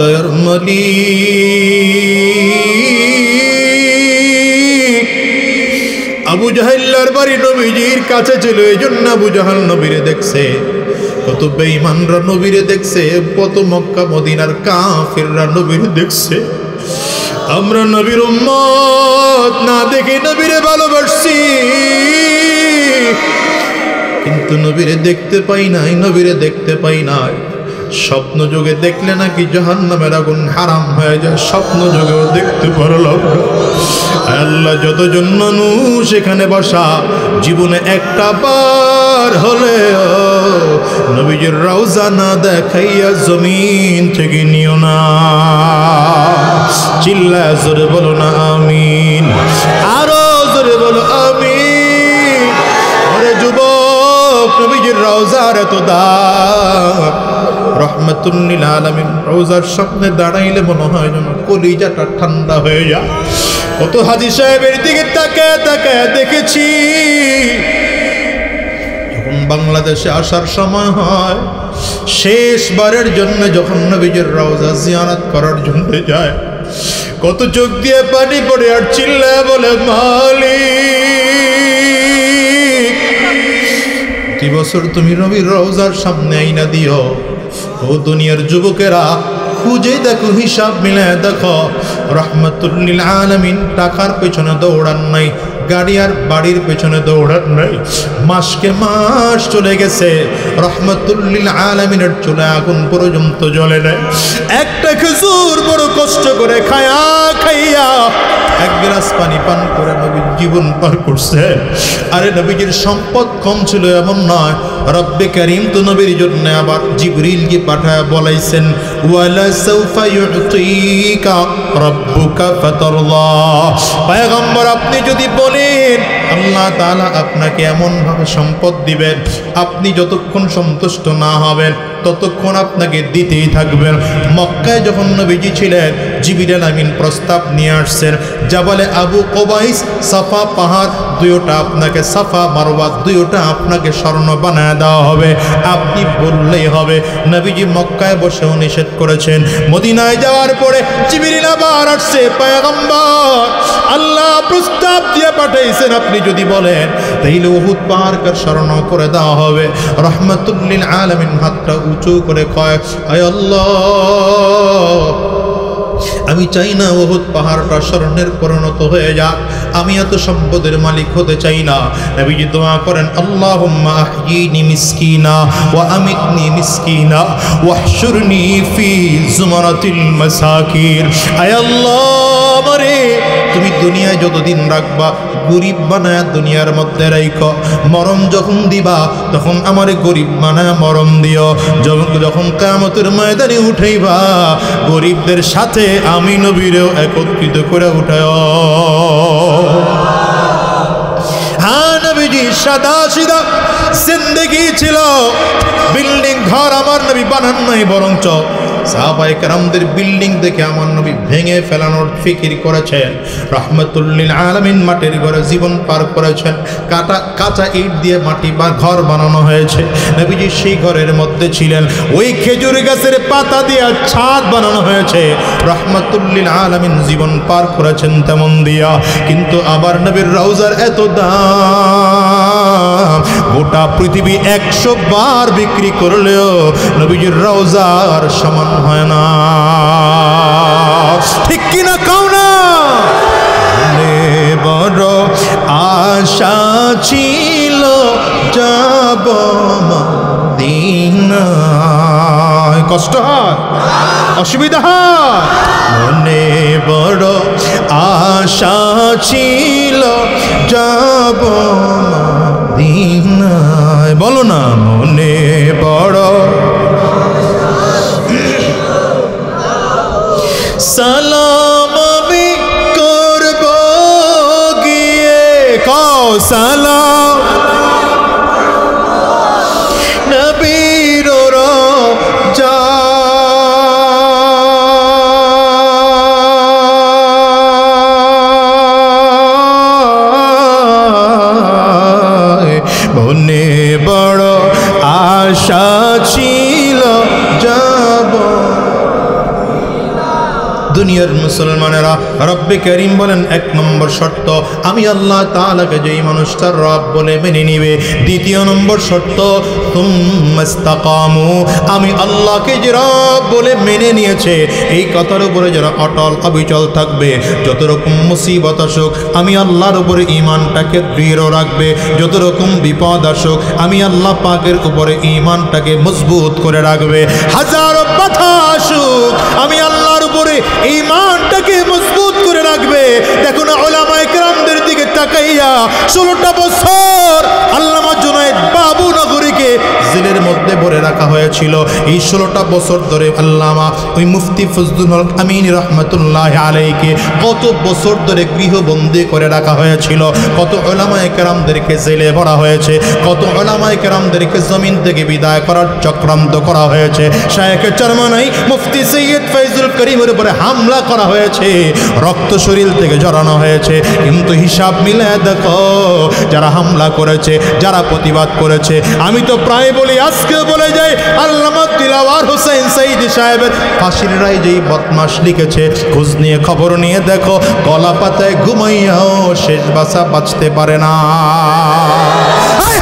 A: দয়ার মালিক। আবু জাহেল্লার বাড়ি নবীজির কাছে ছিল, এই জন্য আবু জাহাল নবীরে দেখছে। কত বেঈমানরা নবীরে দেখছে, কত মক্কা মদিনার কাফিররা নবীরে দেখছে। আমরা নবীর উম্মত না দেখে নবীরে ভালোবাসছি, কিন্তু নবীরে দেখতে পাই নাই, নবীরে দেখতে পাই নাই। স্বপ্ন যোগে দেখলে নাকি জাহান্নামের আগুন হারাম হয়ে যায়, স্বপ্ন যোগেও দেখতে পারলাম। আল্লাহ, যতজন মানুষ এখানে বসা, জীবনে একটা বার হলে নবীজির রওজা না দেখাইয়া জমিন থেকে নিও না। চিল্লা জোরে বলো না আমিন, আরো জোরে বলো আমিন। ওরে যুবক, নবীজির রওজার এত দাম। রহমাতুল লিল আলামিন রওজার সামনে দাঁড়াইলে মনে হয় যেন কলিজাটা ঠান্ডা হয়ে যায়। কত হাজী সাহেবের দিকে তাকায় তাকায় দেখেছি, যখন বাংলাদেশে আসার সময় হয়, শেষবারের জন্য যখন নবীজির রওজা জিয়ারত করার জন্য যায়, কত চোখ দিয়ে পানি পড়ে আর চিল্লায় বলে মালিক, প্রতি বছর তুমি নবীর রওজার সামনে আইনা দিও। ও দুনিয়ার যুবকেরা, খুঁজে দেখো, হিসাব মিলায় দেখো, রহমাতুল লিল আলামিন টাকার পেছনে দৌড়ান নাই, গাড়ি আর বাড়ির পেছনে দৌড়ান নাই। মাসকে মাস চলে গেছে, রহমাতুল লিল আলামিনের চুলে আগুন পর্যন্ত জ্বলে নাই। একটা খেজুর বড় কষ্ট করে খায়া খাইয়া এক গ্লাস পানি পান করে নবীর জীবন পার করছে। আরে নবীজির সম্পদ কম ছিল এমন নয়, রব্বে কারীম তো নবীর জন্য আবার জিবরিলকে পাঠায় বলাইছেন, ওয়ালা সাউফা ইউতিকা রাব্বুকা ফাতারদা। পয়গম্বর, আপনি যদি বলেন আল্লাহ তাআলা আপনাকে এমন ভাবে সম্পদ দিবেন, আপনি যতক্ষণ সন্তুষ্ট না হবেন ততক্ষণ আপনাকে দিতেই থাকবেন। মক্কায় যখন নবীজি ছিলেন, জিবরিল আমিন প্রস্তাব নিয়ে আসছেন, জাবালে আবু কুবাইস, সাফা পাহাড় দুইটা আপনাকে, সাফা মারওয়া দুইটা আপনাকে স্বর্ণ বানায় দেওয়া হবে, আপনি বললেই হবে। নবীজি মক্কায় বসেও নিষেধ করেছেন। মদিনায় যাওয়ার পরে জিবরিল আবার আসছে, পয়গম্বর আল্লাহ প্রস্তাব দিয়ে পাঠাইছেন, আপনি যদি বলেন তাইলে উহুদ পাহাড়কে স্মরণ করে দেওয়া হবে। রাহমাতুল লিল আলামিন হাতটা উঁচু করে কয়, আয় আল্লাহ, আমি চাই না উহুদ পাহাড়টা স্মরণের পরিণত হয়ে যাক, আমি এত সম্পদের মালিক হতে চাই না। নবীজি দোয়া করেন, আল্লাহুম্মা আহয়িনি মিসকিনা ওয়া আমিতনি মিসকিনা ওয়াহশুরনি ফি জুমারাতিল মাসাকিন। আয় আল্লাহ, আমারে তুমি দুনিয়ায় যতদিন রাখবা গরিব বানায় দুনিয়ার মধ্যে রাইখো, মরণ যখন দিবা তখন আমারে গরিব বানায় মরণ দিও। যখন কিয়ামতের ময়দানে উঠাইবা গরিবদের সাথে আমি নবীরেও একত্রিত করে উঠায়। হ্যাঁ, নবীজি সাদা সিধা জিন্দেগি ছিল, বিল্ডিং ঘর আমার নবী বানান নাই, বরঞ্চ সাহাবায়ে কেরামদের বিল্ডিং দেখে আমার নবী ভেঙে ফেলানোর ফিকির করেছেন। রাহমাতুল লিল আলামিন মাটির ঘরে জীবন পার করেছেন, কাঁচা ইট দিয়ে মাটি বা ঘর বানানো হয়েছে, নবীজি সেই ঘরের মধ্যে ছিলেন। ওই খেজুর গাছের পাতা দিয়ে ছাদ বানানো হয়েছে, রাহমাতুল লিল আলামিন জীবন পার করেছেন তেমন দিয়া। কিন্তু আবার নবীর রওজার এত দাম, গোটা পৃথিবী 100 বার বিক্রি করলেও নবীজির রওজার সমান হয় না। ঠিক কিনা কাও না? বড় আশা ছিল যাব মদিনায়, কষ্ট হয়, অসুবিধা হয়, মনে বড় আশা ছিল যাব মদিনায়। বলো না, মনে বড় সালাম আমি করব গিয়ে, কও সালাম নবীর রওজা, মনে বড় আশা ছিল যাব। দুনিয়ার মুসলমানেরা, রব্বে করিম বলেন 1 নম্বর শর্ত, আমি আল্লাহ তাআলাকে যেই মানুষটার রব বলে মেনে নিবে। 2 নম্বর শর্ত, তুম্মাস্তাকামু, আমি আল্লাহকে যে রব বলে মেনে নিয়েছে এই কথার উপরে যারা অটল অবিচল থাকবে, যত রকম মুসিবত আসুক আমি আল্লাহর উপরে ঈমানটাকে দৃঢ় রাখবে, যত রকম বিপদ আসুক আমি আল্লাহ পাকের উপরে ঈমানটাকে মজবুত করে রাখবে, হাজারো বাধা আসুক আমি আল্লাহর উপরে ঈমানটাকে মজবুত করে রাখবে। দেখুন উলামায়ে কেরামদের দিকে তাকাইয়া 16টা বছর আল্লামা জুনায়েদ বাবু নগরীকে জেলের মধ্যে ভরে রাখা হয়েছিল। এই 16টা বছর ধরে আল্লামা ওই মুফতি ফজলুল হক আমিনী রহমাতুল্লাহ আলাইহিকে কত বছর ধরে গৃহবন্দী করে রাখা হয়েছিল, কত উলামায়ে কেরামদেরকে জেলে ভরা হয়েছে, কত উলামায়ে কেরামদেরকে জমিন থেকে বিদায় করার চক্রান্ত করা হয়েছে, শায়েখে চরমনাই মুফতি সৈয়দ ফয়জুল করিমের উপরে হামলা করা হয়েছে, রক্ত শরীর থেকে ঝরানো হয়েছে। কিন্তু হিসাব মিলে দেখো, যারা হামলা করেছে, যারা প্রতিবাদ করেছে, আমি তো প্রায় বলি, আজকে বলে যাই, আল্লামা দিলওয়ার হোসেন সাইদি সাহেবের ফাঁসির রায় যেই বদমাশ লিখেছে, খোঁজ নিয়ে খবর নিয়ে দেখো, কলা পাতায় ঘুমাইয়াও শেষ বাসা বাঁচতে পারে না।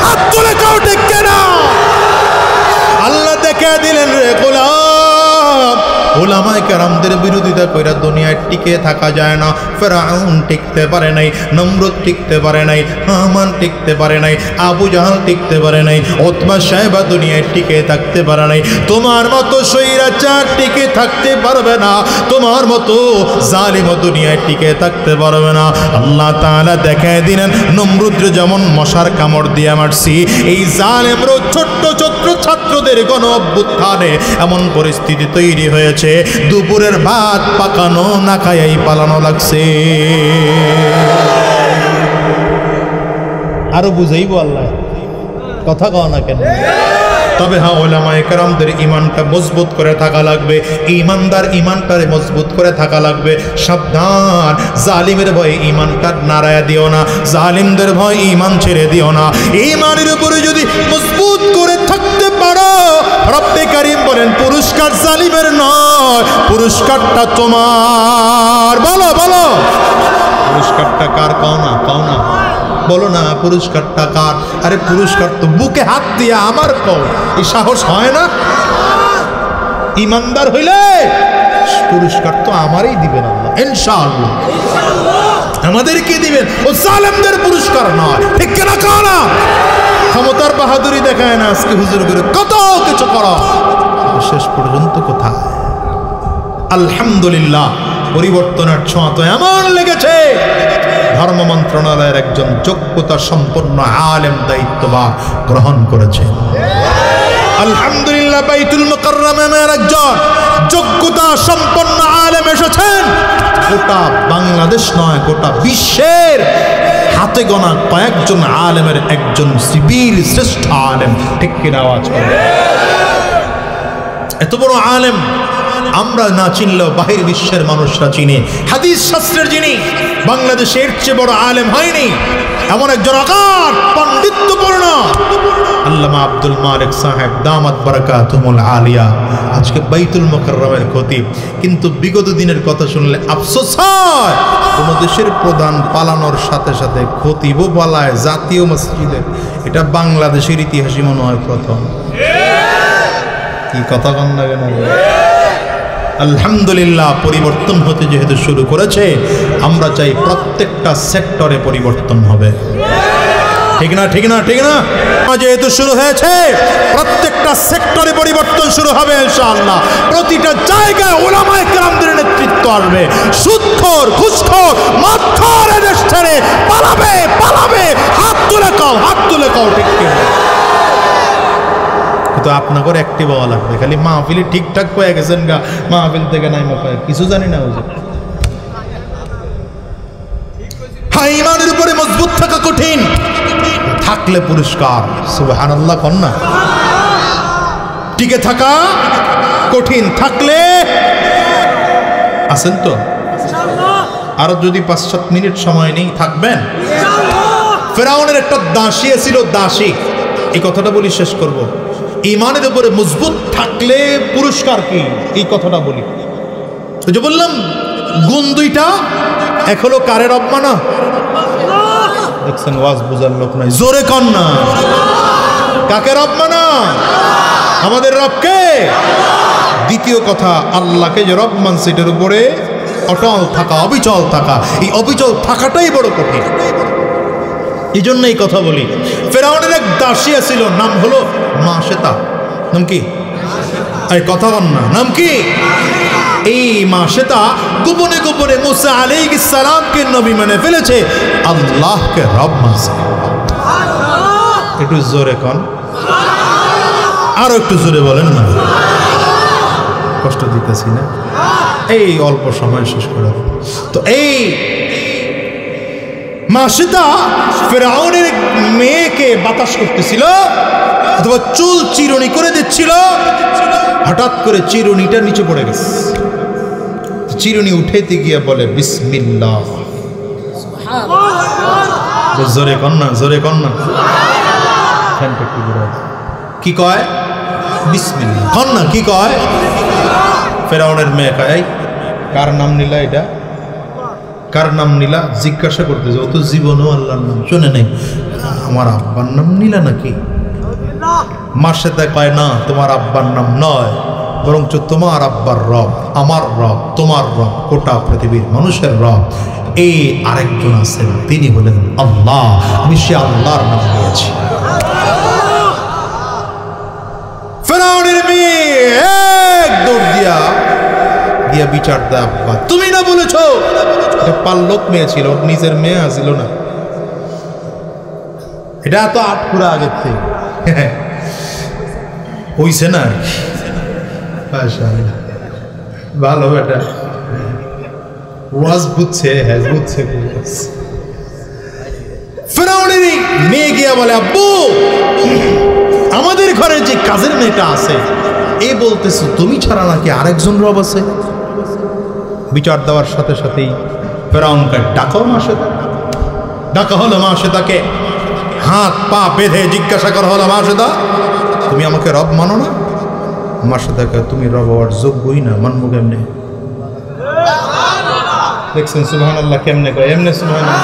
A: হাত তুলে কাউ ডেকে না, আল্লাহ দেখে দিলেন রে গোলাম, উলামায়ে কেরামদের বিরোধিতা কইরা দুনিয়ায় টিকে থাকা যায় না। ফেরাউন টিকতে পারে নাই, নমরুদ টিকতে পারে নাই, হামান টিকতে পারে নাই, আবু জাহাল টিকতে পারে নাই, উতবা সাহেবা দুনিয়ায় টিকে থাকতে পারে নাই। তোমার মতো স্বৈরাচার টিকে থাকতে পারবে না, তোমার মতো জালিম দুনিয়ায় টিকে থাকতে পারবে না। আল্লাহ তাআলা দেখায় দিলেন, নমরুদরে যেমন মশার কামড় দিয়ে মারছি, এই জালেমরও ছোট্ট ছোট্ট ছাত্রদের গণ অভ্যুত্থানে এমন পরিস্থিতি তৈরি হয়েছে, দুপুরের ভাত পাকানো না খাইয়াই পালানো লাগছে। আরো বুঝাইবো আল্লাহ, কথা কও না কেন? তবে হ্যাঁ, ওলামায়ে কেরামদের ঈমানটা মজবুত করে থাকা লাগবে, ঈমানদার ঈমানটারে মজবুত করে থাকা লাগবে। সাবধান, জালিমের ভয়ে ঈমানটা নাড়ায়া দিও না, জালিমদের ভয় ঈমান ছেড়ে দিও না। ঈমানের উপরে যদি মজবুত করে থাকতে পারো, রব্বে কারীম বলেন পুরস্কার জালিমের নয়, পুরস্কারটা তোমার। বলো বলো, পুরস্কারটা কার? কও না, কও না, বলো না, পুরস্কারটা কার? আরে পুরস্কার তো বুকে হাত দিয়া আমার কও, এই সাহস হয় না? ইমানদার হইলে পুরস্কার তো আমারই দিবেন আল্লাহ, ইনশাআল্লাহ আমাদেরকে দিবেন, ও জালেমদের পুরস্কার নয়। ঠিক কিনা কও না? ক্ষমতার বাহাদুরি দেখায় না আজকে হুজুর করে কত কিছু করো, শেষ পর্যন্ত কোথায়? আলহামদুলিল্লাহ, পরিবর্তনের ছোঁয়া তো এমন লেগেছে, ধর্ম মন্ত্রণালয়ের একজন যোগ্যতা সম্পন্ন আলেম দায়িত্বভার গ্রহণ করেছে। আলহামদুলিল্লাহ, বাইতুল মুকাররমের একজন যোগ্যতা সম্পন্ন আলেম এসেছেন। গোটা বাংলাদেশ নয়, গোটা বিশ্বের হাতে গোনা কয়েকজন আলেমের একজন সিবির শ্রেষ্ঠ আলেম। ঠিক কিনা আওয়াজ করে? এত বড় আলেম আমরা না চিনলেও বাহির বিশ্বের মানুষরা চিনে। হাদিস শাস্ত্রের যিনি, বাংলাদেশের চেয়ে বড় আলেম হয়নি এমন একজন অগাধ পাণ্ডিত্যপূর্ণ আল্লামা আব্দুল মালিক সাহেব দামাত বারাকাতুহুল আলিয়া আজকে বাইতুল মুকাররমের খতিব। কিন্তু বিগত দিনের কথা শুনলে আফসোস হয়, কোন দেশের প্রধান পালানোর সাথে সাথে খতিবও পালায় জাতীয় মসজিদে। এটা বাংলাদেশের ইতিহাসই মনে হয় প্রথম। কি কথা কন না কেন? আলহামদুলিল্লাহ, পরিবর্তন হতে যেহেতু শুরু করেছে, আমরা চাই প্রত্যেকটা সেক্টরে পরিবর্তন হবে। ঠিক না? ঠিক না? ঠিক না? যেহেতু শুরু হয়েছে, প্রত্যেকটা সেক্টরে পরিবর্তন শুরু হবে ইনশাআল্লাহ। প্রতিটা জায়গায় উলামায়ে কেরামদের নেতৃত্ব আসবে। সুদখোর, ঘুষখোর, মদখোর এদেশ ছেড়ে পালাবে, পালাবে। হাত তুলে কও, হাত তুলে কও। ঠিক কিনা? তো আপনাকে অ্যাক্টিভ হওয়া লাগবে। খালি মাহফিলে ঠিকঠাক হয়ে গেছেন গা, মাহফিল থেকে নাই মাফায় কিছু জানি না। হ্যাঁ, ঈমানের উপরে মজবুত থাকা কঠিন, থাকলে পুরস্কার। সুবহানাল্লাহ কন্যা। টিকে থাকা কঠিন, থাকলে আছেন তো? আরো যদি 5-7 মিনিট সময় নেই, থাকবেন? ফেরাউনের একটা দাসী ছিল, দাসী। এই কথাটা বলি, শেষ করব। ঈমানের উপরে মজবুত থাকলে পুরস্কার কি, এই কথাটা বলি। ওই যে বললাম গুণ দুইটা, এক হলো কারে? রব মানা। দেখছেন, ওয়াজ বুঝার লোক নাই, জোরে কন না। কাকে রব মানা? আমাদের রবকে। দ্বিতীয় কথা, আল্লাহকে যে রব মানছে, এটার উপরে অটল থাকা, অবিচল থাকা। এই অবিচল থাকাটাই বড় কঠিন। এই জন্য এই কথা বলি। ফেরাউনের এক দাসী ছিল, নাম হলো মাশেতা। নাম কি? এই কথা বল না, নাম কি? এই মাশেতা গোপনে গোপনে মুসা আলাইহিস সালামকে নবী মানে ফেলেছে, আল্লাহকে রব মানছে। একটু জোরে কন, আরো একটু জোরে বলেন না, কষ্ট দিতেছি না? এই অল্প সময় শেষ করে। তো এই মাশেতা ফেরাউনের মেয়েকে বাতাস করতেছিল, অথবা চুল চিরুনি করে দিচ্ছিল। হঠাৎ করে চিরুনিটা নিচে পড়ে গেছে। চিরুনি উঠাইতে গিয়ে বলে বিসমিল্লাহ। জোরে কন্যা, জোরে কন্যা। কি কয়? বিসমিল্লাহ। কন্যা কি কয়? ফেরাউনের মেয়ে কয়, কার নাম নিলা? এটা কার নাম নিলা? জিজ্ঞাসা করতেছে। ও তো জীবনও আল্লাহর নাম শুনে নেই। আমার আব্বার নাম নিলা নাকি? মাশেতা কয়, না, তোমার আব্বার নাম নয়, বরঞ্চ তোমার আব্বার রব আমার রব, তোমার রব গোটা পৃথিবীর মানুষের রব। এই আরেকজন আছেন, তিনি হলেন আল্লাহ। আমি সে আল্লাহর নাম নিয়েছি। ফেরাউনের মেয়ে এক দৌড় দিয়া গিয়া বিচার দেয়, আব্বা তুমি না বলেছ? এটা পাল্লক মেয়ে ছিল, নিজের মেয়ে আসিল না। এটা তো 8 পুরা আগের থেকে হইছে না। ভালো বেটা, ওয়াজ বুঝছে। হ্যাঁ বুঝছে। ফেরাউনের মেয়ে গিয়া বলে, আব্বু আমাদের ঘরে যে কাজের মেয়েটা আছে এ বলতেছে তুমি ছাড়া নাকি আরেকজন রব আছে। বিচার দেওয়ার সাথে সাথেই ফেরাউনকে ডাকা হলো মাসেদাকে, হাত পা বেঁধে জিজ্ঞাসা করা হলো মাসেদা তুমি আমাকে রব মানো না? মাসেদাকে তুমি রব হওয়ার যোগ্যই না, মানবো কেমনে? দেখছেন সুবহানাল্লাহ কেমনে কয়, এমনে সুবহানাল্লাহ।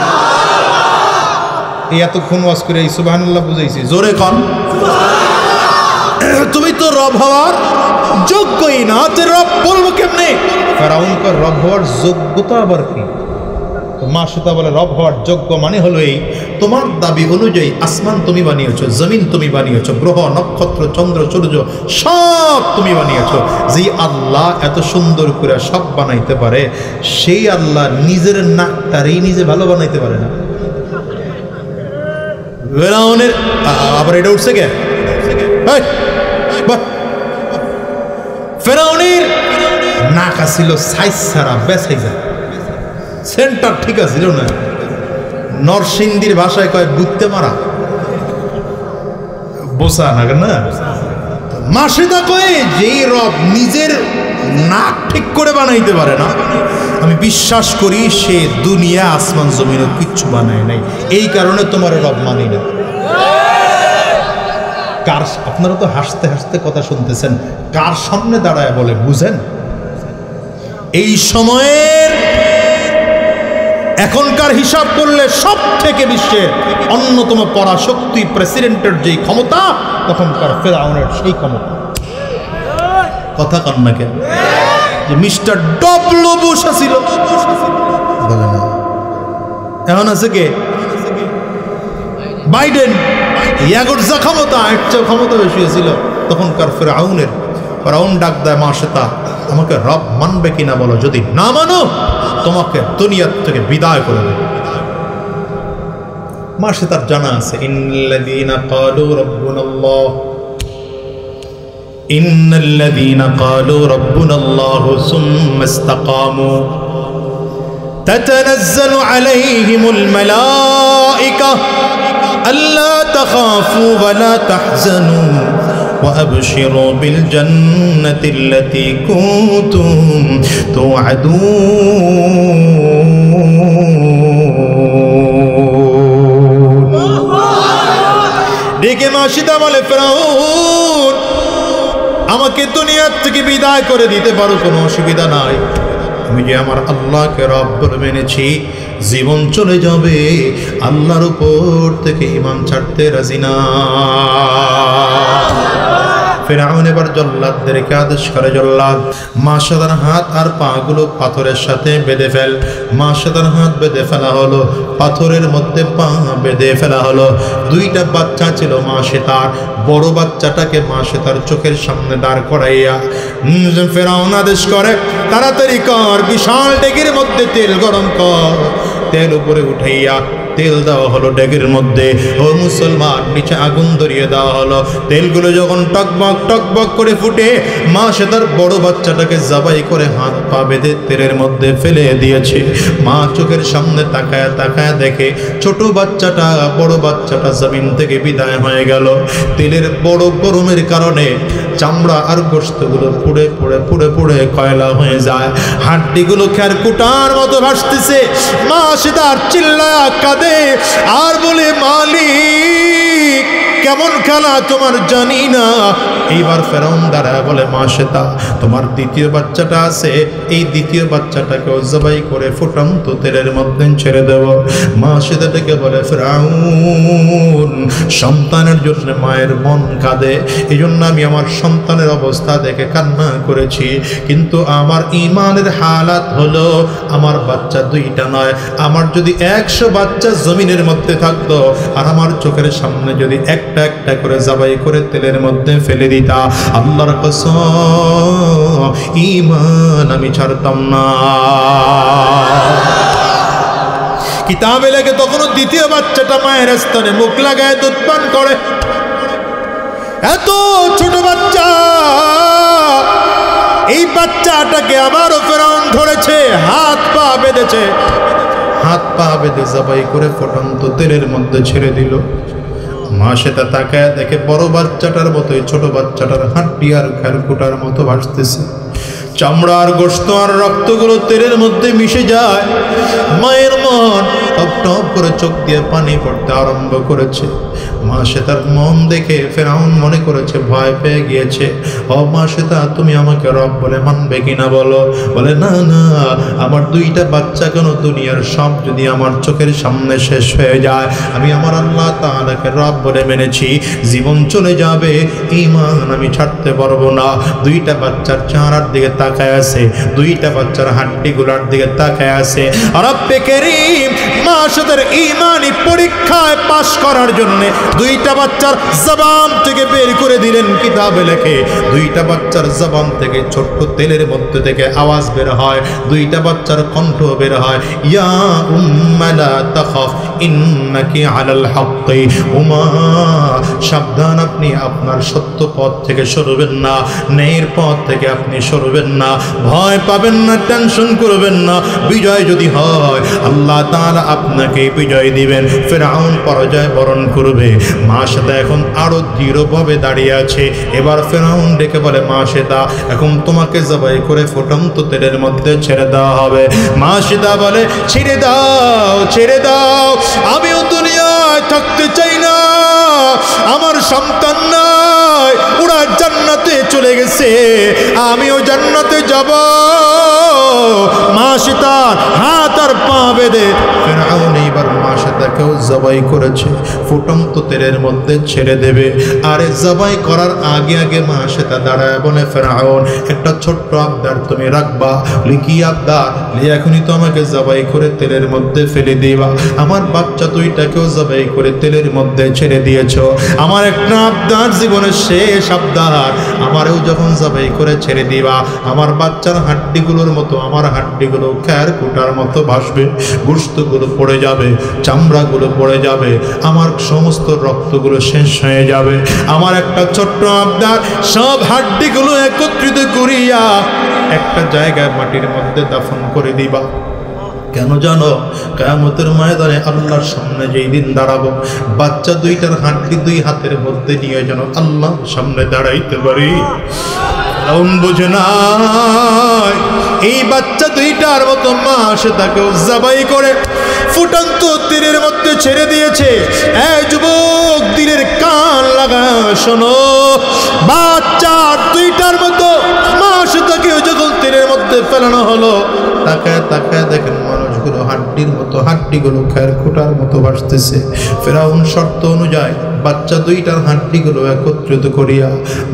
A: এই এতক্ষণ ওয়াজ করে এই সুবহানাল্লাহ বুঝাইছি, জোরে কন তুমি তো রব হওয়ার যোগ্যই না, তো রব বলবো কেমনে? ফেরাউনকে রব হওয়ার যোগ্যতা আবার কি? মাসেদা বলে রব হওয়ার যোগ্য মানে হলো এই, তোমার দাবি অনুযায়ী আসমান তুমি বানিয়েছো, জমিন তুমি বানিয়েছো, গ্রহ নক্ষত্র চন্দ্র সূর্য সব তুমি বানিয়েছো। যে আল্লাহ এত সুন্দর করে সব বানাইতে পারে সেই আল্লাহ নিজের নাকটারেই নিজে ভালো বানাইতে পারে না। ফেরাউনের আবার এটা উঠছে কে? ফেরাউনের নাক ছিল সাইজ ছাড়া বেসাইজা, সেন্টার ঠিক আছিল না, নরসিংদীর ভাষায় কয় বুঝতে মারা বোঝা না না। মাসেদা কয়ে যেই রব নিজের নাক ঠিক করে বানাইতে পারে না, আমি বিশ্বাস করি সে দুনিয়া আসমান জমিনও কিচ্ছু বানায় নাই, এই কারণে তোমার রব মানি না। কার, আপনারা তো হাসতে হাসতে কথা শুনতেছেন, কার সামনে দাঁড়ায় বলে বুঝেন? এই সময়ের এখনকার হিসাব করলে সব থেকে বিশ্বের অন্যতম পরাশক্তি প্রেসিডেন্টের যেই ক্ষমতা তখনকার ফেরাউনের সেই ক্ষমতা। কথা কন না কেন? যে মিস্টার ডব্লিউ বুশ ছিল, বলে না এখন আছে কে? বাইডেন। ইয়াগোর যা ক্ষমতা এর চেয়ে ক্ষমতা বেশি ছিল তখনকার ফেরাউনের। ফেরাউন ডাক দেয় মাসেদা আমাকে রব মানবে কিনা বলো, যদি না মানো তোমাকে দুনিয়ার থেকে বিদায় করে দেবে। মাসেদার জানা আছে ইন্নাল্লাযীনা ক্বালু রাব্বুনাল্লাহ, ইন্নাল্লাযীনা ক্বালু রাব্বুনাল্লাহু সুম্মা ইসতাকামু তাতানাজ্জালু আলাইহিমুল মালায়েকা আল্লা তাখাফু ওয়া লা তাহজানু وأبشروا بالجنة التي كنتم توعدون। ডেকে মাসেদা বলে ফেরাউন আমাকে দুনিয়ার থেকে বিদায় করে দিতে পারো, কোনো অসুবিধা নাই, আমি যে আমার আল্লাহকে রব বলে মেনেছি, জীবন চলে যাবে আল্লাহর উপর থেকে ঈমান ছাড়তে রাজি না। ফেরাউন এবার জল্লাদদেরকে আদেশ করে, জল্লাদ মাসেদার হাত আর পা গুলো পাথরের সাথে বেঁধে ফেল। মাসেদার হাত বেঁধে ফেলা হলো, পাথরের মধ্যে পা বেঁধে ফেলা হলো। দুইটা বাচ্চা ছিল মাসেদার, বড় বাচ্চাটাকে মাসেদার চোখের সামনে দাঁড় করাইয়া ফেরাউন আদেশ করে তাড়াতাড়ি কর, বিশাল ডেগের মধ্যে তেল গরম কর। তেল উপরে উঠাইয়া তেল দেওয়া হলো ডেগের মধ্যে। ও মুসলমান, নিচে আগুন ধরিয়ে দেওয়া হলো। তেলগুলো যখন টকবক টকবক করে ফুটে, মা সে তার বড় বাচ্চাটাকে জবাই করে হাত পা বেঁধে তেলের মধ্যে ফেলে দিয়েছে। মা চোখের সামনে তাকায় তাকায় দেখে ছোট বাচ্চাটা বড় বাচ্চাটা জমিন থেকে বিদায় হয়ে গেল। তেলের বড় গরমের কারণে চামড়া আর গোশতগুলো পুড়ে পুড়ে পুড়ে পুড়ে কয়লা হয়ে যায়, হাড্ডিগুলো খেরকুটার মতো ভাসতেছে। মা সে তার চিল্লায়া কাঁদে আর বলে মালিক কেমন খেলা তোমার জানি না। এইবার ফেরাউন দাঁড়ায় বলে মাসেদা তোমার দ্বিতীয় বাচ্চাটা আছে, এই দ্বিতীয় বাচ্চাটাকে জবাই করে ফুটন্ত তেলের মধ্যে ছেড়ে দেব। মাসেদা ডেকে বলে ফেরাউন সন্তানের জন্য মায়ের মন কাঁদে, এই জন্য আমি আমার সন্তানের অবস্থা দেখে কান্না করেছি, কিন্তু আমার ইমানের হালাত হলো আমার বাচ্চা দুইটা নয়, আমার যদি 100 বাচ্চা জমিনের মধ্যে থাকতো আর আমার চোখের সামনে যদি একটা একটা করে জবাই করে তেলের মধ্যে ফেলে দিতা, আল্লাহর কসম ঈমান আমি ছাড়তাম না। কিতাবে লেখে তখনও দ্বিতীয় বাচ্চাটা মায়ের স্তনে মুখ লাগায় দুধ পান করে। এত ছোট বাচ্চা, এই বাচ্চাটাকে আবারও ফেরাউন ধরেছে, হাত পা বেঁধেছে, হাত পা বেঁধে জবাই করে ফুটন্ত তেলের মধ্যে ছেড়ে দিল। মা সেটা তাকায় দেখে বড় বাচ্চাটার মতোই ছোট বাচ্চাটার হাড্ডি আর খেরকুটার মতো ভাসতেছে। চামড়া আর গোশত আর রক্তগুলো তেলের মধ্যে মিশে যায়। মায়ের মন টপ টপ করে চোখ দিয়ে পানি পড়তে আরম্ভ করেছে। মা সেতার মন দেখে ফেরাউন মনে করেছে ভয় পেয়ে গিয়েছে। ও মা সেতা, তুমি আমাকে রব বলে মানবে কিনা বলো? বলে না না, আমার দুইটা বাচ্চা কেন, দুনিয়ার সব যদি আমার চোখের সামনে শেষ হয়ে যায়, আমি আমার আল্লাহ তাআলাকে রব বলে মেনেছি, জীবন চলে যাবে, ঈমান আমি ছাড়তে পারবো না। দুইটা বাচ্চার চেহারার দিকে তাকায় আছে, দুইটা বাচ্চার হাড্ডিগুলার দিকে তাকায় আছে। রব্বে কারীম মা সেতার ঈমানি পরীক্ষায় পাশ করার জন্য দুইটা বাচ্চার জবান থেকে বের করে দিলেন কিতাবে লেখে। দুইটা বাচ্চার জবান থেকে ছোট্ট তেলের মধ্যে থেকে আওয়াজ বের হয়, দুইটা বাচ্চার কণ্ঠ বের হয়, ইয়া উম্মা লা তাখাফ ইন্নাকি আলাল হাক্কি। উমা সাবধান, আপনি আপনার সত্য পথ থেকে সরবেন না, ন্যায়ের পথ থেকে আপনি সরবেন না, ভয় পাবেন না, টেনশন করবেন না। বিজয় যদি হয় আল্লাহ তাআলা আপনাকে বিজয় দিবেন। ফেরাউন পরাজয় বরণ করবে। মা সেতা এখন আরো দৃঢ়ভাবে দাঁড়িয়ে আছে। এবার ফেরাউন ডেকে বলে, মা সেতা, এখন তোমাকে জবাই করে ফুটন্ত তেলের মধ্যে ছেড়ে দেওয়া হবে। মা সেতা বলে, ছেড়ে দাও, ছেড়ে দাও, আমিও দুনিয়ায় থাকতে চাই না, আমার সন্তান নাই, ওরা জান্নাতে চলে গেছে, আমিও জান্নাতে যাব। মা সেতার হাত আর পা বেঁধে ফেরাউন এইবার মা সেতাকেও জবাই করেছে, ফুটন্ত তেলের মধ্যে ছেড়ে দেবে। আরে জবাই করার আগে আগে মা সেতা দাঁড়ায় বলে, ফেরাউন একটা ছোট্ট আবদার তুমি রাখবা। লিখি আবদার? এখনই তো আমাকে জবাই করে তেলের মধ্যে ফেলে দিবা, আমার বাচ্চা দুইটাকেও জবাই করে তেলের মধ্যে ছেড়ে দিয়েছ, আমার একটা আবদার, জীবনের শেষ আবদার, আমারও যখন জবাই করে ছেড়ে দিবা, আমার বাচ্চার হাড্ডিগুলোর মতো আমার হাড্ডিগুলো খ্যার কুটার মতো ভাসবে, গোশতগুলো পড়ে যাবে, চামড়াগুলো পড়ে যাবে, আমার সমস্ত রক্তগুলো শেষ হয়ে যাবে। আমার একটা ছোট্ট আবদার, সব হাড্ডিগুলো একত্রিত করিয়া একটা জায়গায় মাটির মধ্যে দাফন করে দিবা। কেন জানো? কিয়ামতের ময়দানে আল্লাহর সামনে যেই দিন দাঁড়াবো, বাচ্চা দুইটার হাড্ডি দুই হাতের মধ্যে নিয়ে যেন আল্লাহর সামনে দাঁড়াইতে পারি। বুঝে নাই এই বাচ্চা দুইটার মতো মা সেটাকেও জবাই করে ফুটন্ত তীরের মধ্যে ছেড়ে দিয়েছে। এই যুবক, দিলের কান লাগা শোনো, বাচ্চা দুইটার মতো মা সেটাকেও যখন তীরের মধ্যে ফেলানো হলো, তাকায় তাকায় দেখেন মানুষগুলো হাড্ডির মতো, হাড্ডিগুলো খের খুঁটার মতো ভাসতেছে। ফেরাউন শর্ত অনুযায়ী বাচ্চা দুইটার হাড্ডিগুলো একত্রিত করিয়া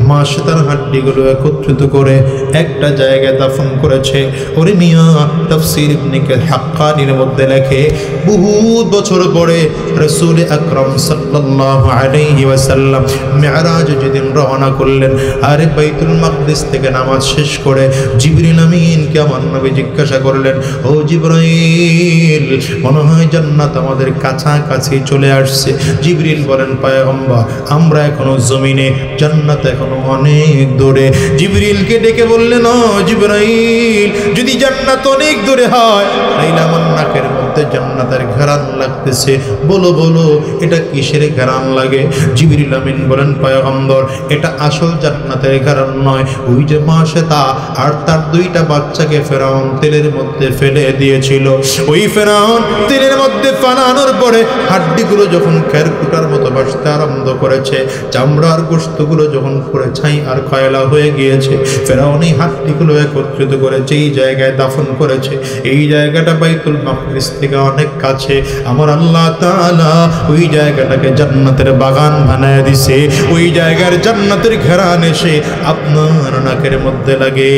A: মা সেতার হাড্ডিগুলো একত্রিত করে একটা জায়গায় দাফন করেছে। ওরে মিয়া, তাফসীর ইবনে হাক্কানীর মধ্যে লেখে, বহুত বছর পরে রাসূল আকরাম সাল্লাল্লাহু আলাইহি ওয়াসাল্লাম মিরাজ যেদিন রওনা করলেন, আরে বাইতুল মাকদিস থেকে নামাজ শেষ করে জিবরিল আমিনকে আমার নবী জিজ্ঞাসা করলেন, ও জিবরাইল, মনে হয় জান্নাত আমাদের কাছাকাছি চলে আসছে। জিবরিল বলেন, পয়গম্বর, আমরা এখনো জমিনে, জান্নাত এখনো অনেক দূরে। জিবরিলকে ডেকে বললেন, ও জিবরাইল, যদি জান্নাত অনেক দূরে হয় তাইলে আমার নাকের মধ্যে জান্নাতের ঘ্রাণ লাগতেছে, বলো বলো এটা কিসের ঘ্রাণ লাগে? জিবরিল আমিন বলেন, পয়গম্বর, এটা আসল জান্নাতের ঘ্রাণ নয়, ওই যে মা সেতা আর তার দুইটা বাচ্চাকে ফেরাউন তেলের মধ্যে ফেলে দিয়েছিল, ওই ফেরাউন তেলের মধ্যে ফানানোর পরে হাড্ডিগুলো যখন খেরকুটার মতো ভাসতে আরম্ভ করেছে, চামড়ার গোশতগুলো যখন পুড়ে ছাই আর কয়লা হয়ে গিয়েছে, ফেরাউন এই হাড্ডিগুলো একত্রিত করে যেই জায়গায় দাফন করেছে, এই জায়গাটা বাইতুল মাকদিস থেকে অনেক কাছে। আমার আল্লাহ তাআলা ওই জায়গাটাকে জান্নাতের বাগান বানায় দিছে, ওই জায়গার জান্নাতের ঘেরান এসে আপনার নাকের মধ্যে লাগে।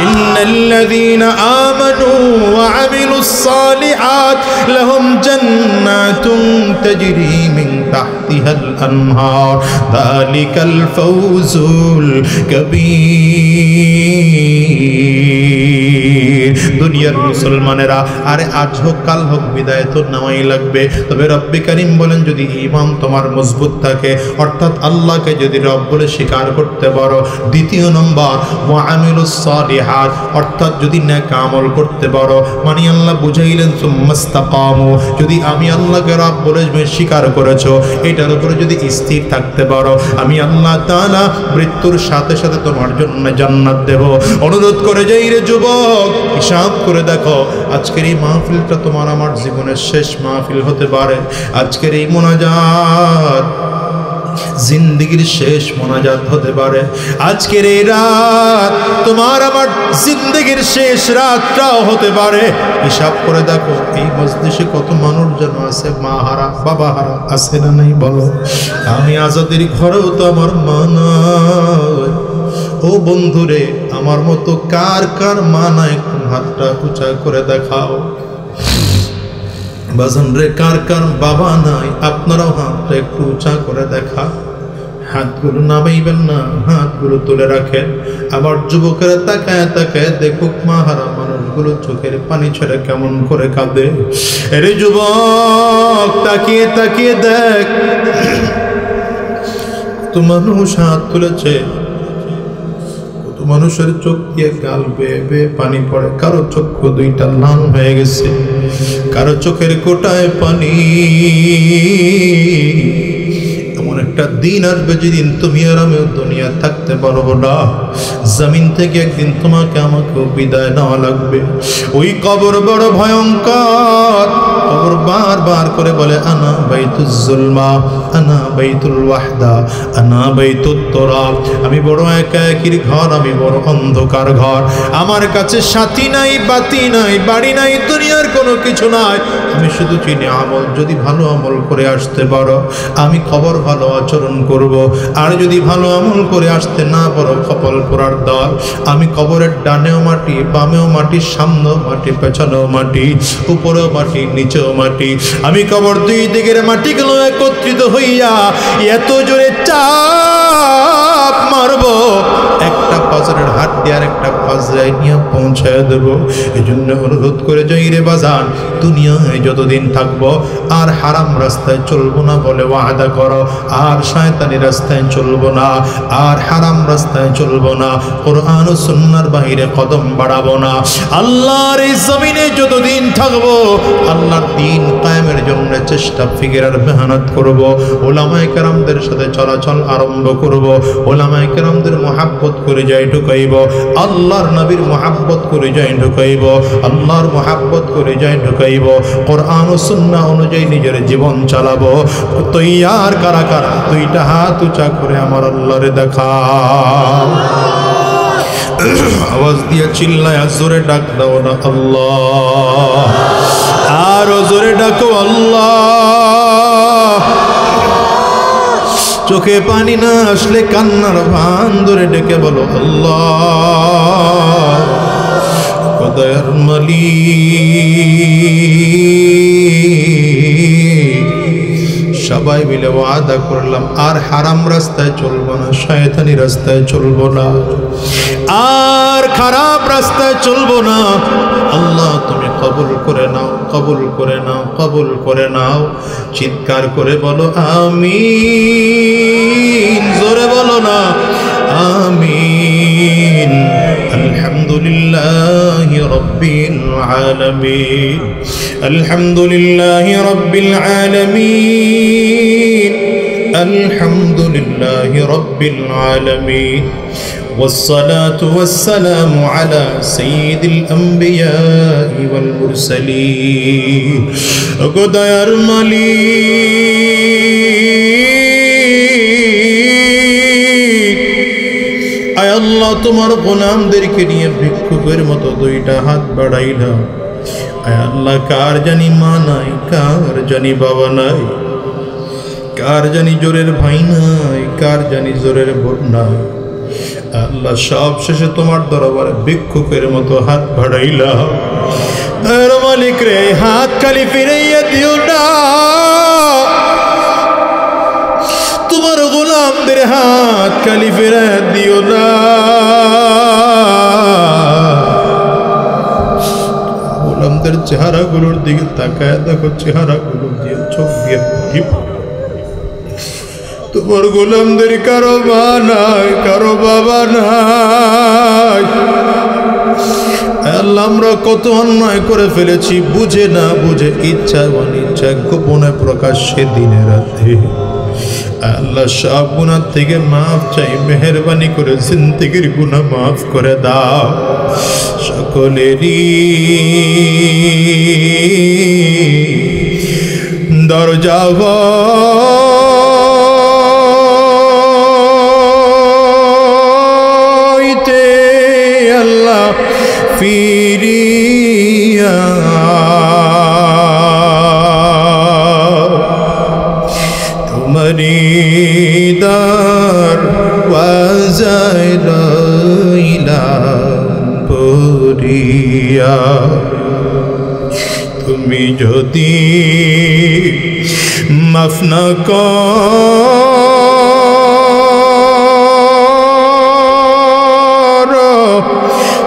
A: ইন্নাল্লাযীনা আমানু ওয়া আমিলুস সালিহাত লাহুম জান্নাতুন তাজরি মিন তাহতিহাল আনহার যালিকাল ফাওজুল কাবীর। দুনিয়ার মুসলমানেরা আরে আজ হোক কাল হোক বিদায় তো নেওয়াই লাগবে। তবে রব্বে কারিম বলেন যদি ঈমান তোমার মজবুত থাকে, অর্থাৎ আল্লাহকে যদি রব বলে স্বীকার করতে পারো। দ্বিতীয় নম্বর ওয়া আমিলুস সালিহাত, অর্থাৎ যদি নেক আমল করতে পারো। মানে আল্লাহ বুঝাইলেন সুম্মাস্তাকামু, যদি আমি আল্লাহকে রব বলে স্বীকার করেছো, এটার উপরে যদি স্থির থাকতে পারো, আমি আল্লাহ তাআলা মৃত্যুর সাথে সাথে তোমার জন্য জান্নাত দেব। অনুরোধ করে যাই রে যুবক, হিসাব করে দেখো আজকের এই মাহফিলটা তোমার আমার জীবনের শেষ মাহফিল হতে পারে। আজকের এই মোনাজাত জিন্দেগির শেষ মোনাজাত হতে পারে। আজকের এই রাত তোমার আমার জিন্দেগির শেষ রাতটাও হতে পারে। হিসাব করে দেখো এই মজলিসে কত মানুষ যেন আছে মা হারা বাবা হারা, আছে না নাই বলো? আমি আজাদের ঘরেও তো আমার মা নাই। ও বন্ধুরে, আমার মতো কার কার মা নাই? হাতটা উঁচা করে দেখাও। বাজান রে, কার কার বাবা নাই? আপনারাও হাতটা একটু উঁচা করে দেখা। হাতগুলো নামাইবেন না, হাতগুলো তুলে রাখেন। আবার যুবকেরা তাকায় তাকায় দেখুক মা হারা মানুষগুলো চোখের পানি ছেড়ে কেমন করে কাঁদে। আরে যুবক, তাকিয়ে তাকিয়ে দেখ, কত মানুষ হাত তুলেছে, কত মানুষের চোখ দিয়ে গাল বেয়ে বেয়ে পানি পড়ে। কারো চক্ষু দুইটা লাল হয়ে গেছে, কারো চোখের কোটায় পানি। এমন একটা দিন আসবে যেদিন তুমি আর আমিও দুনিয়া থাকতে পারবো না। জমিন থেকে একদিন তোমাকে আমাকেও বিদায় নেওয়া লাগবে। ওই কবর বড় ভয়ঙ্কর। কবর বারবার করে বলে আনা বাইতুল জুলমা, আনা বাইতুল ওয়াহদা, আনা বাইতুত তুরাব। আমি বড় একাকির ঘর, আমি বড় অন্ধকার ঘর। আমার কাছে সাথী নাই, বাতি নাই, বাড়ি নাই, দুনিয়ার কোনো কিছু নাই। আমি শুধু চিনি আমল। যদি ভালো আমল করে আসতে পারো, আমি কবর ভালো আচরণ করব। আর যদি ভালো আমল করে আসতে না পারো, কপাল পোড়ার দল। আমি কবরের ডানেও মাটি, বামেও মাটি, সামনেও মাটি, পেছনেও মাটি, উপরেও মাটি, নিচেও মাটি। আমি কবর দুই দিকের মাটিগুলো একত্রিত হইয়া এত জোরে চাপ মারবো, একটা পাজরের হাত দিয়ে আর একটা পাজরায় নিয়ে পৌঁছায় দেবো। এই জন্য অনুরোধ করে যাই রে বাজান, দুনিয়ায় যতদিন থাকবো আর হারাম রাস্তায় চলবো না বলে ওয়াদা করো। আর শয়তানি রাস্তায় চলবো না, আর হারাম রাস্তায় চলবো না, কোরআন ও সুন্নাহর বাইরে কদম বাড়াবো না। আল্লাহর এই জমিনে যতদিন থাকবো, আল্লাহর দ্বীন কায়েমের জন্য চেষ্টা ফিকির আর মেহনত করব। ওলামায়ে কেরামদের সাথে চলাচল আরম্ভ করব। ওলামায়ে কেরামদের মহাব্বত করে যাই ঢুকাইব। আল্লাহর নবীর মহাব্বত করে যাই ঢুকাইব। আল্লাহর মহাব্বত করে যাই ঢুকাইব। কোরআন ও সুন্নাহ অনুযায়ী নিজের জীবন চালাবো। তৈয়ার কারা কারা? দুইটা হাত উঁচা করে আমার আল্লাহরে দেখা। আওয়াজ দিয়ে চিল্লায় জোরে ডাক দাও না আল্লাহ। আরো জোরে ডাকো আল্লাহ। চোখে পানি না আসলে কান্নার ভান ধরে ডেকে বলো আল্লাহ। খোদার মালিক, সবাই মিলে ওয়াদা করলাম আর হারাম রাস্তায় চলবো না, শয়তানি রাস্তায় চলবো না, আর খারাপ রাস্তায় চলবো না। আল্লাহ তুমি কবুল করে নাও, কবুল করে নাও, কবুল করে নাও। চিৎকার করে বলো আমিন। জোরে বলো না আমিন। আলহামদুলিল্লাহি রাব্বিল আলামিন, আলহামদুলিল্লাহি রাব্বিল আলামিন, আলহামদুলিল্লাহি রাব্বিল আলামিন। والصلاة والسلام على سيد الأنبياء والمرسلين. خداর মালিক, আয় আল্লাহ তোমার গোলামদেরকে নিয়ে ভিক্ষুকের মতো দুইটা হাত বাড়াইলাম। আয় আল্লাহ, কার জানি মা নাই, কার জানি বাবা নাই, কার জানি জোরের ভাই নাই, কার জানি জোরের বোন নাই। আল্লাহ, সব শেষে তোমার দরবারে ভিক্ষুকের মতো হাত বাড়াইলাম। মালিক রে, হাত খালি ফিরাইয়া দিও না। তোমার গোলামদের হাত খালি ফিরাইয়া দিও না। গোলামদের চেহারাগুলোর দিকে তাকায় দেখো, চেহারাগুলো দিয়ে চোখ দিয়ে পানি পড়ে। তোমার গোলামদের কারো মা নাই, কারো বাবা নাই। আল্লাহ আমরা কত অন্যায় করে ফেলেছি, বুঝে না বুঝে, ইচ্ছা অনিচ্ছা, গোপনে প্রকাশ্যে, দিনে রাতে। আল্লাহ সব গুনাহ থেকে মাফ চাই, মেহেরবানি করে জিন্দেগির গুনাহ মাফ করে দাও। সকলেরই দরজা হইতে আল্লাহ ফিরিয়া তোমারি দরওয়াজায় রইলাম পড়িয়া। তুমি যদি মাফ না করো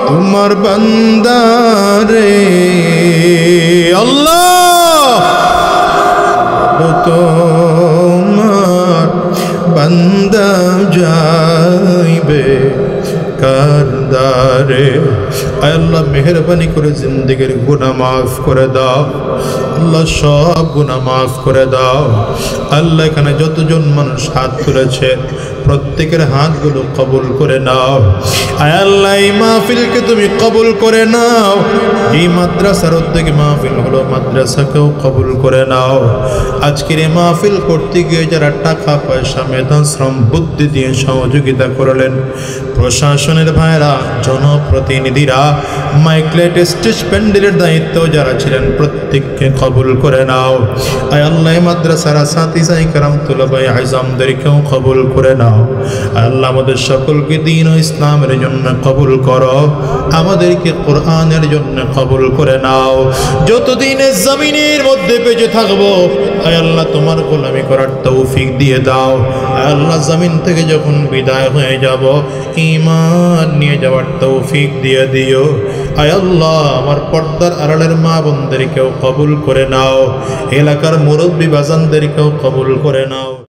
A: তোমার বান্দারে আল্লাহ, তোমার বান্দা যাইবে কার দ্বারে। আল্লাহ মেহেরবানি করে জিন্দেগির গুনাহ মাফ করে দাও। আল্লাহ সব গুনাহ মাফ করে দাও। আল্লাহ এখানে যতজন মানুষ হাত তুলেছে প্রত্যেকের হাতগুলো কবুল করে নাও। আয় আল্লাহ এই মাহফিলকে তুমি কবুল করে নাও। এই মাদ্রাসার উদ্যোগে মাহফিল হলো, মাদ্রাসাকেও কবুল করে নাও। আজকের এই মাহফিল করতে গিয়ে যারা টাকা পয়সা মেধা শ্রম বুদ্ধি দিয়ে সহযোগিতা করলেন, প্রশাসনের ভাইরা, জনপ্রতিনিধিরা, মাইকলাইট স্টেজ প্যান্ডেলের দায়িত্ব যারা ছিলেন প্রত্যেককে কবুল করে নাও। আয় আল্লাহ মাদ্রাসার আসাতিজা ইকরাম তুলাবায়ে আযমদেরকেও কবুল করে নাও। আয় আল্লাহ আমাদের সকলকে দ্বীন ও ইসলামের জন্য কবুল করো, আমাদেরকে কোরআনের জন্য কবুল করে নাও। যতদিন এই জমিনের মধ্যে বেঁচে থাকবো আয় আল্লাহ তোমার গোলামি করার তৌফিক দিয়ে দাও। আয় আল্লাহ জমিন থেকে যখন বিদায় হয়ে যাব ঈমান নিয়ে যাওয়ার তৌফিক দিয়ে দিও। আয় আল্লাহ আমার পর্দার আড়ালের মা বোনদেরকেও কবুল করে নাও, এলাকার মুরব্বী বাজানদেরকেও কবুল করে নাও।